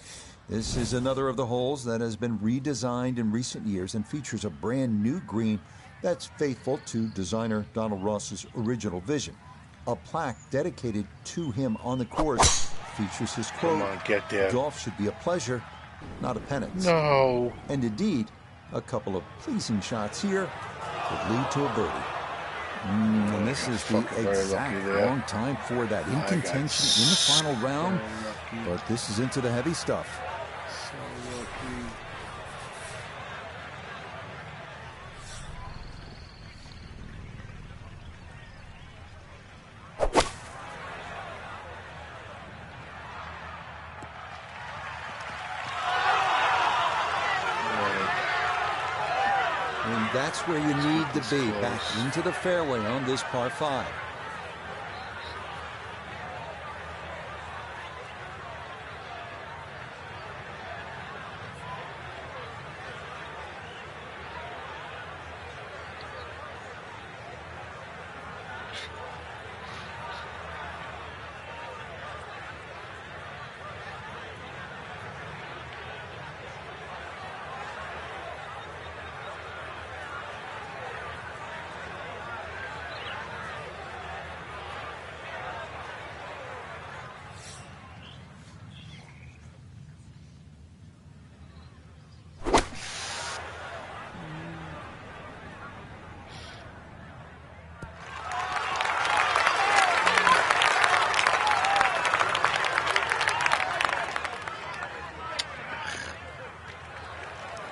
This is another of the holes that has been redesigned in recent years and features a brand new green that's faithful to designer Donald Ross's original vision. A plaque dedicated to him on the course features his quote, Come on, get there. "Golf should be a pleasure, not a penance." No. And indeed, a couple of pleasing shots here could lead to a birdie. And this is the exact wrong time for that. In contention in the final round, but this is into the heavy stuff. So lucky. And that's where you need to be, back into the fairway on this par 5.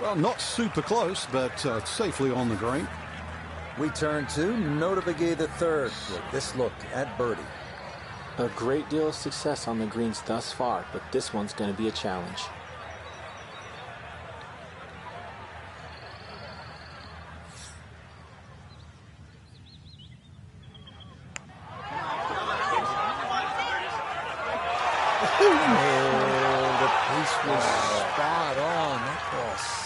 Well, not super close, but safely on the green. We turn to Notavigay III with this look at birdie. A great deal of success on the greens thus far, but this one's going to be a challenge.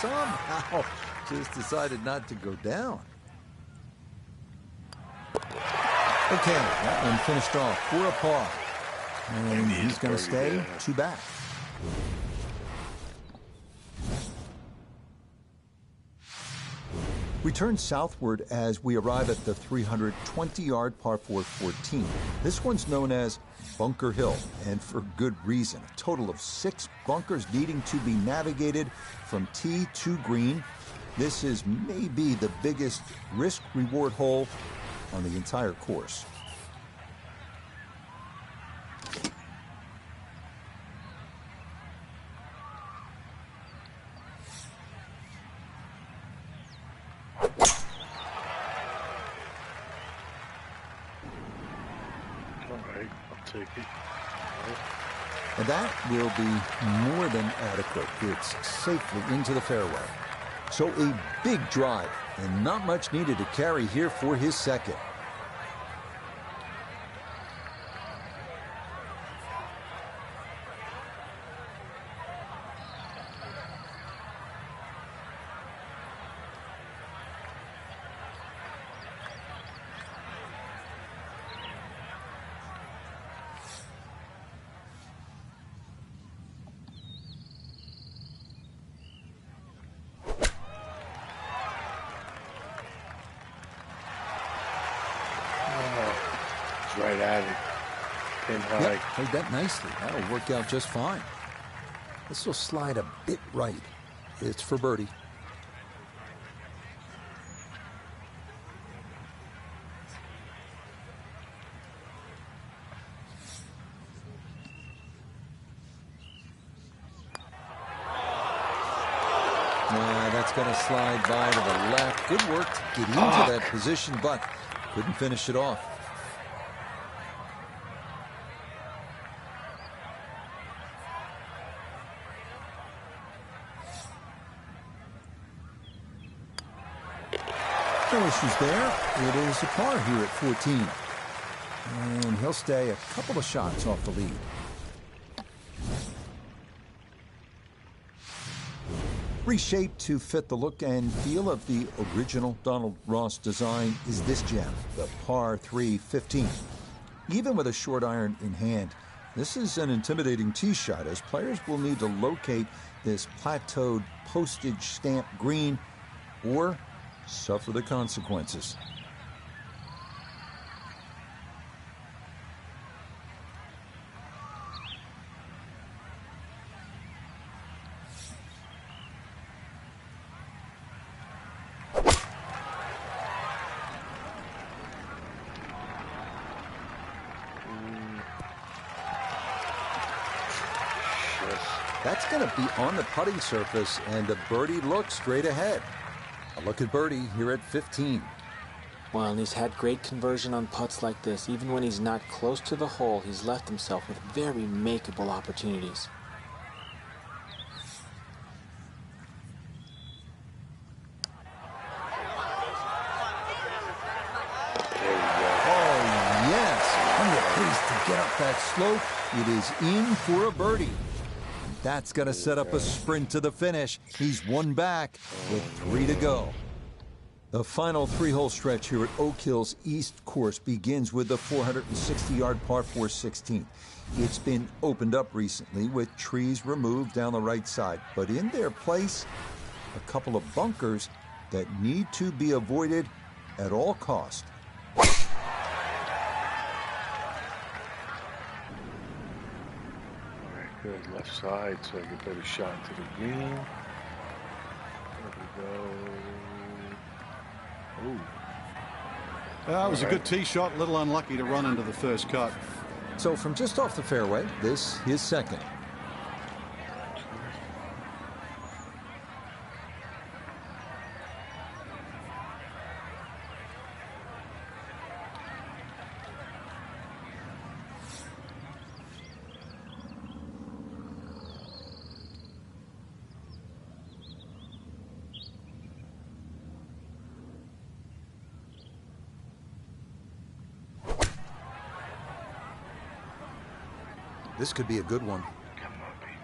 Somehow just decided not to go down. Okay, that one finished off for a par. And he's going to stay 2 back. We turn southward as we arrive at the 320-yard par 4 14. This one's known as Bunker Hill, and for good reason. A total of 6 bunkers needing to be navigated from tee to green. This is maybe the biggest risk-reward hole on the entire course. Take it. And that will be more than adequate. It's safely into the fairway. So a big drive and not much needed to carry here for his second. Right at it. Pin high. Yep, played that nicely. That'll work out just fine. This will slide a bit right. It's for birdie. That's going to slide by to the left. Good work to get into that position, but couldn't finish it off. No issues there. It is a par here at 14. And he'll stay a couple of shots off the lead. Reshaped to fit the look and feel of the original Donald Ross design is this gem, the par 3 15. Even with a short iron in hand, this is an intimidating tee shot as players will need to locate this plateaued postage stamp green or suffer the consequences. That's going to be on the putting surface, and the birdie looks straight ahead. A look at birdie here at 15. Well, and he's had great conversion on putts like this. Even when he's not close to the hole, he's left himself with very makeable opportunities. Oh, yes. And the pace to get up that slope. It is in for a birdie. That's going to set up a sprint to the finish. He's one back with 3 to go. The final 3-hole stretch here at Oak Hill's East Course begins with the 460-yard par 4 16th. It's been opened up recently with trees removed down the right side, but in their place, a couple of bunkers that need to be avoided at all cost. Good, left side, so I get better shot into the green. There we go. Ooh. That was a good tee shot, a little unlucky to run into the first cut. So from just off the fairway, this is second. This could be a good one. Come on, baby.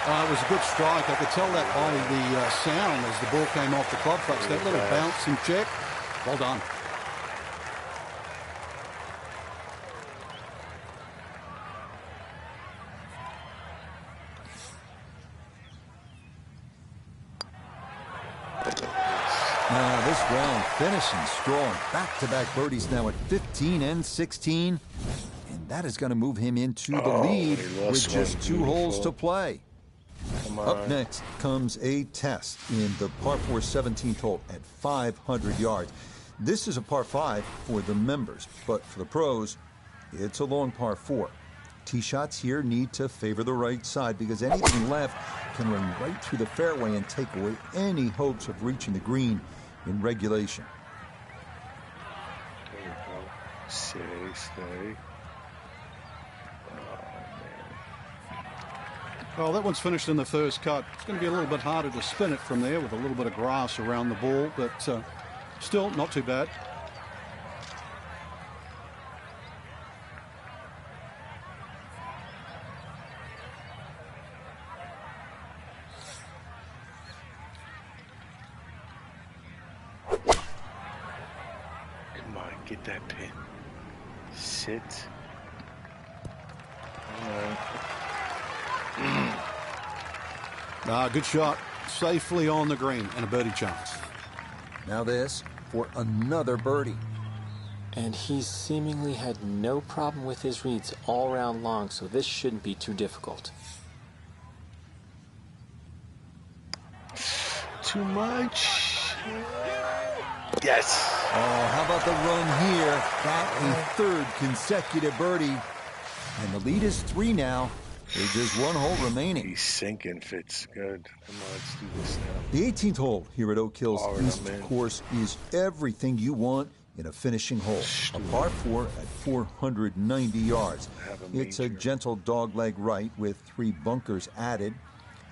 It was a good strike. I could tell that by the sound as the ball came off the club face. That little bounce and check. Well done. Now this round finishing strong. Back-to-back birdies now at 15 and 16. And that is going to move him into the lead with just 2 holes to play. Up next comes a test in the par 4 17th hole at 500 yards. This is a par 5 for the members, but for the pros, it's a long par 4. Tee shots here need to favor the right side because anything left can run right through the fairway and take away any hopes of reaching the green in regulation. There we go. Stay. Well, that one's finished in the first cut. It's going to be a little bit harder to spin it from there with a little bit of grass around the ball, but still not too bad. Come on, get that pin. Sit. Good shot. Safely on the green and a birdie chance. Now this for another birdie. And he's seemingly had no problem with his reads all round long, so this shouldn't be too difficult. Too much. Yes. Oh, how about the run here? That a third consecutive birdie. And the lead is 3 now. There's just 1 hole remaining. He's sinking, Fitz. Good. Come on, let's do this now. The 18th hole here at Oak Hill's East Course is everything you want in a finishing hole. A par 4 at 490 yards. It's a gentle dogleg right with 3 bunkers added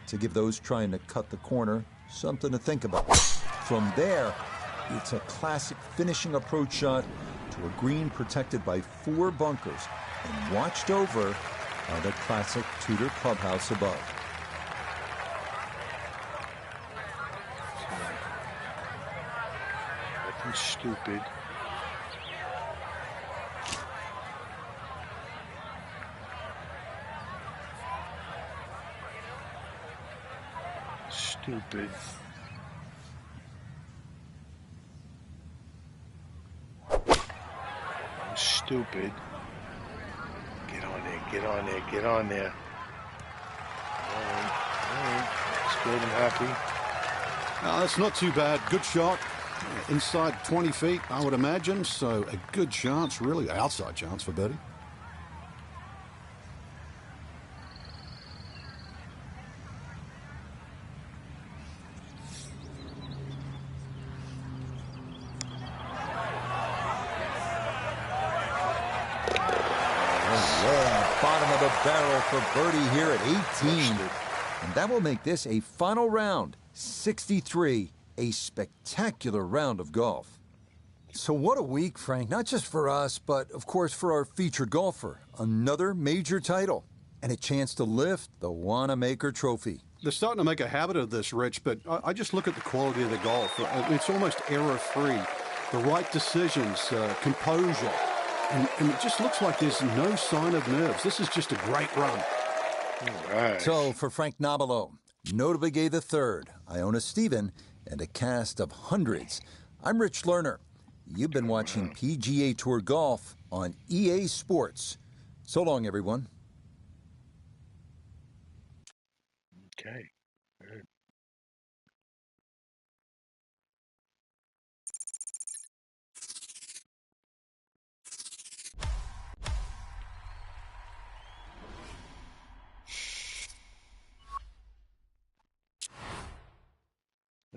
to give those trying to cut the corner Something to think about. From there, it's a classic finishing approach shot to a green protected by 4 bunkers and watched over by the classic Tudor clubhouse above. Nothing stupid. Stupid. Stupid. Get on there, get on there, get on there. All right. It's good and happy. That's not too bad. Good shot. Inside 20 feet, I would imagine. So a good chance, really outside chance for birdie. Bottom of the barrel for birdie here at 18. And that will make this a final round, 63, a spectacular round of golf. So what a week, Frank, not just for us, but of course for our featured golfer. Another major title and a chance to lift the Wanamaker Trophy. They're starting to make a habit of this, Rich, but I just look at the quality of the golf. It's almost error-free. The right decisions, composure. And it just looks like there's no sign of nerves. This is just a great run. All right. So for Frank Nobilo, Notabegay III, Iona Stephen, and a cast of hundreds, I'm Rich Lerner. You've been watching PGA Tour Golf on EA Sports. So long, everyone. Okay. Good.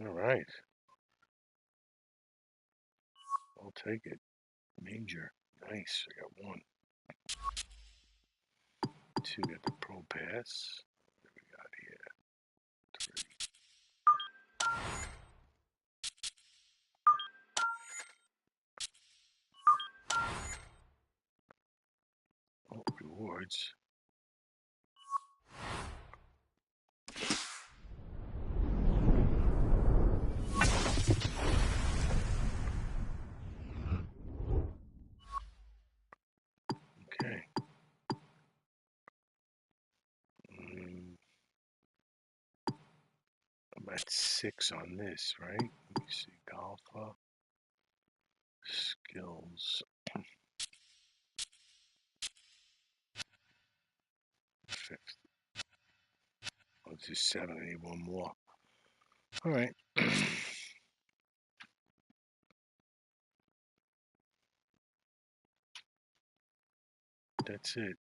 All right. I'll take it. Major. Nice. I got 1. 2 got the Pro Pass. What do we got here? 3. Oh, rewards. Okay. I'm at 6 on this, right? Let me see. Golfer. Skills. 5th. Oh, it's just 7. I need 1 more. All right. That's it.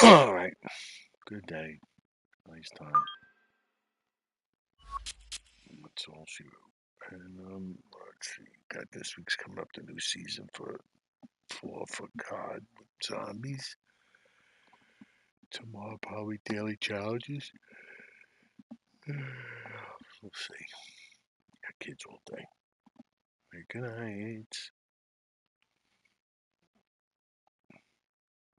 All right. Good day. Nice time. That's all she wrote. And let's see. Got this week's coming up the new season for COD Zombies. Tomorrow probably daily challenges. We'll see. Got kids all day. Good night.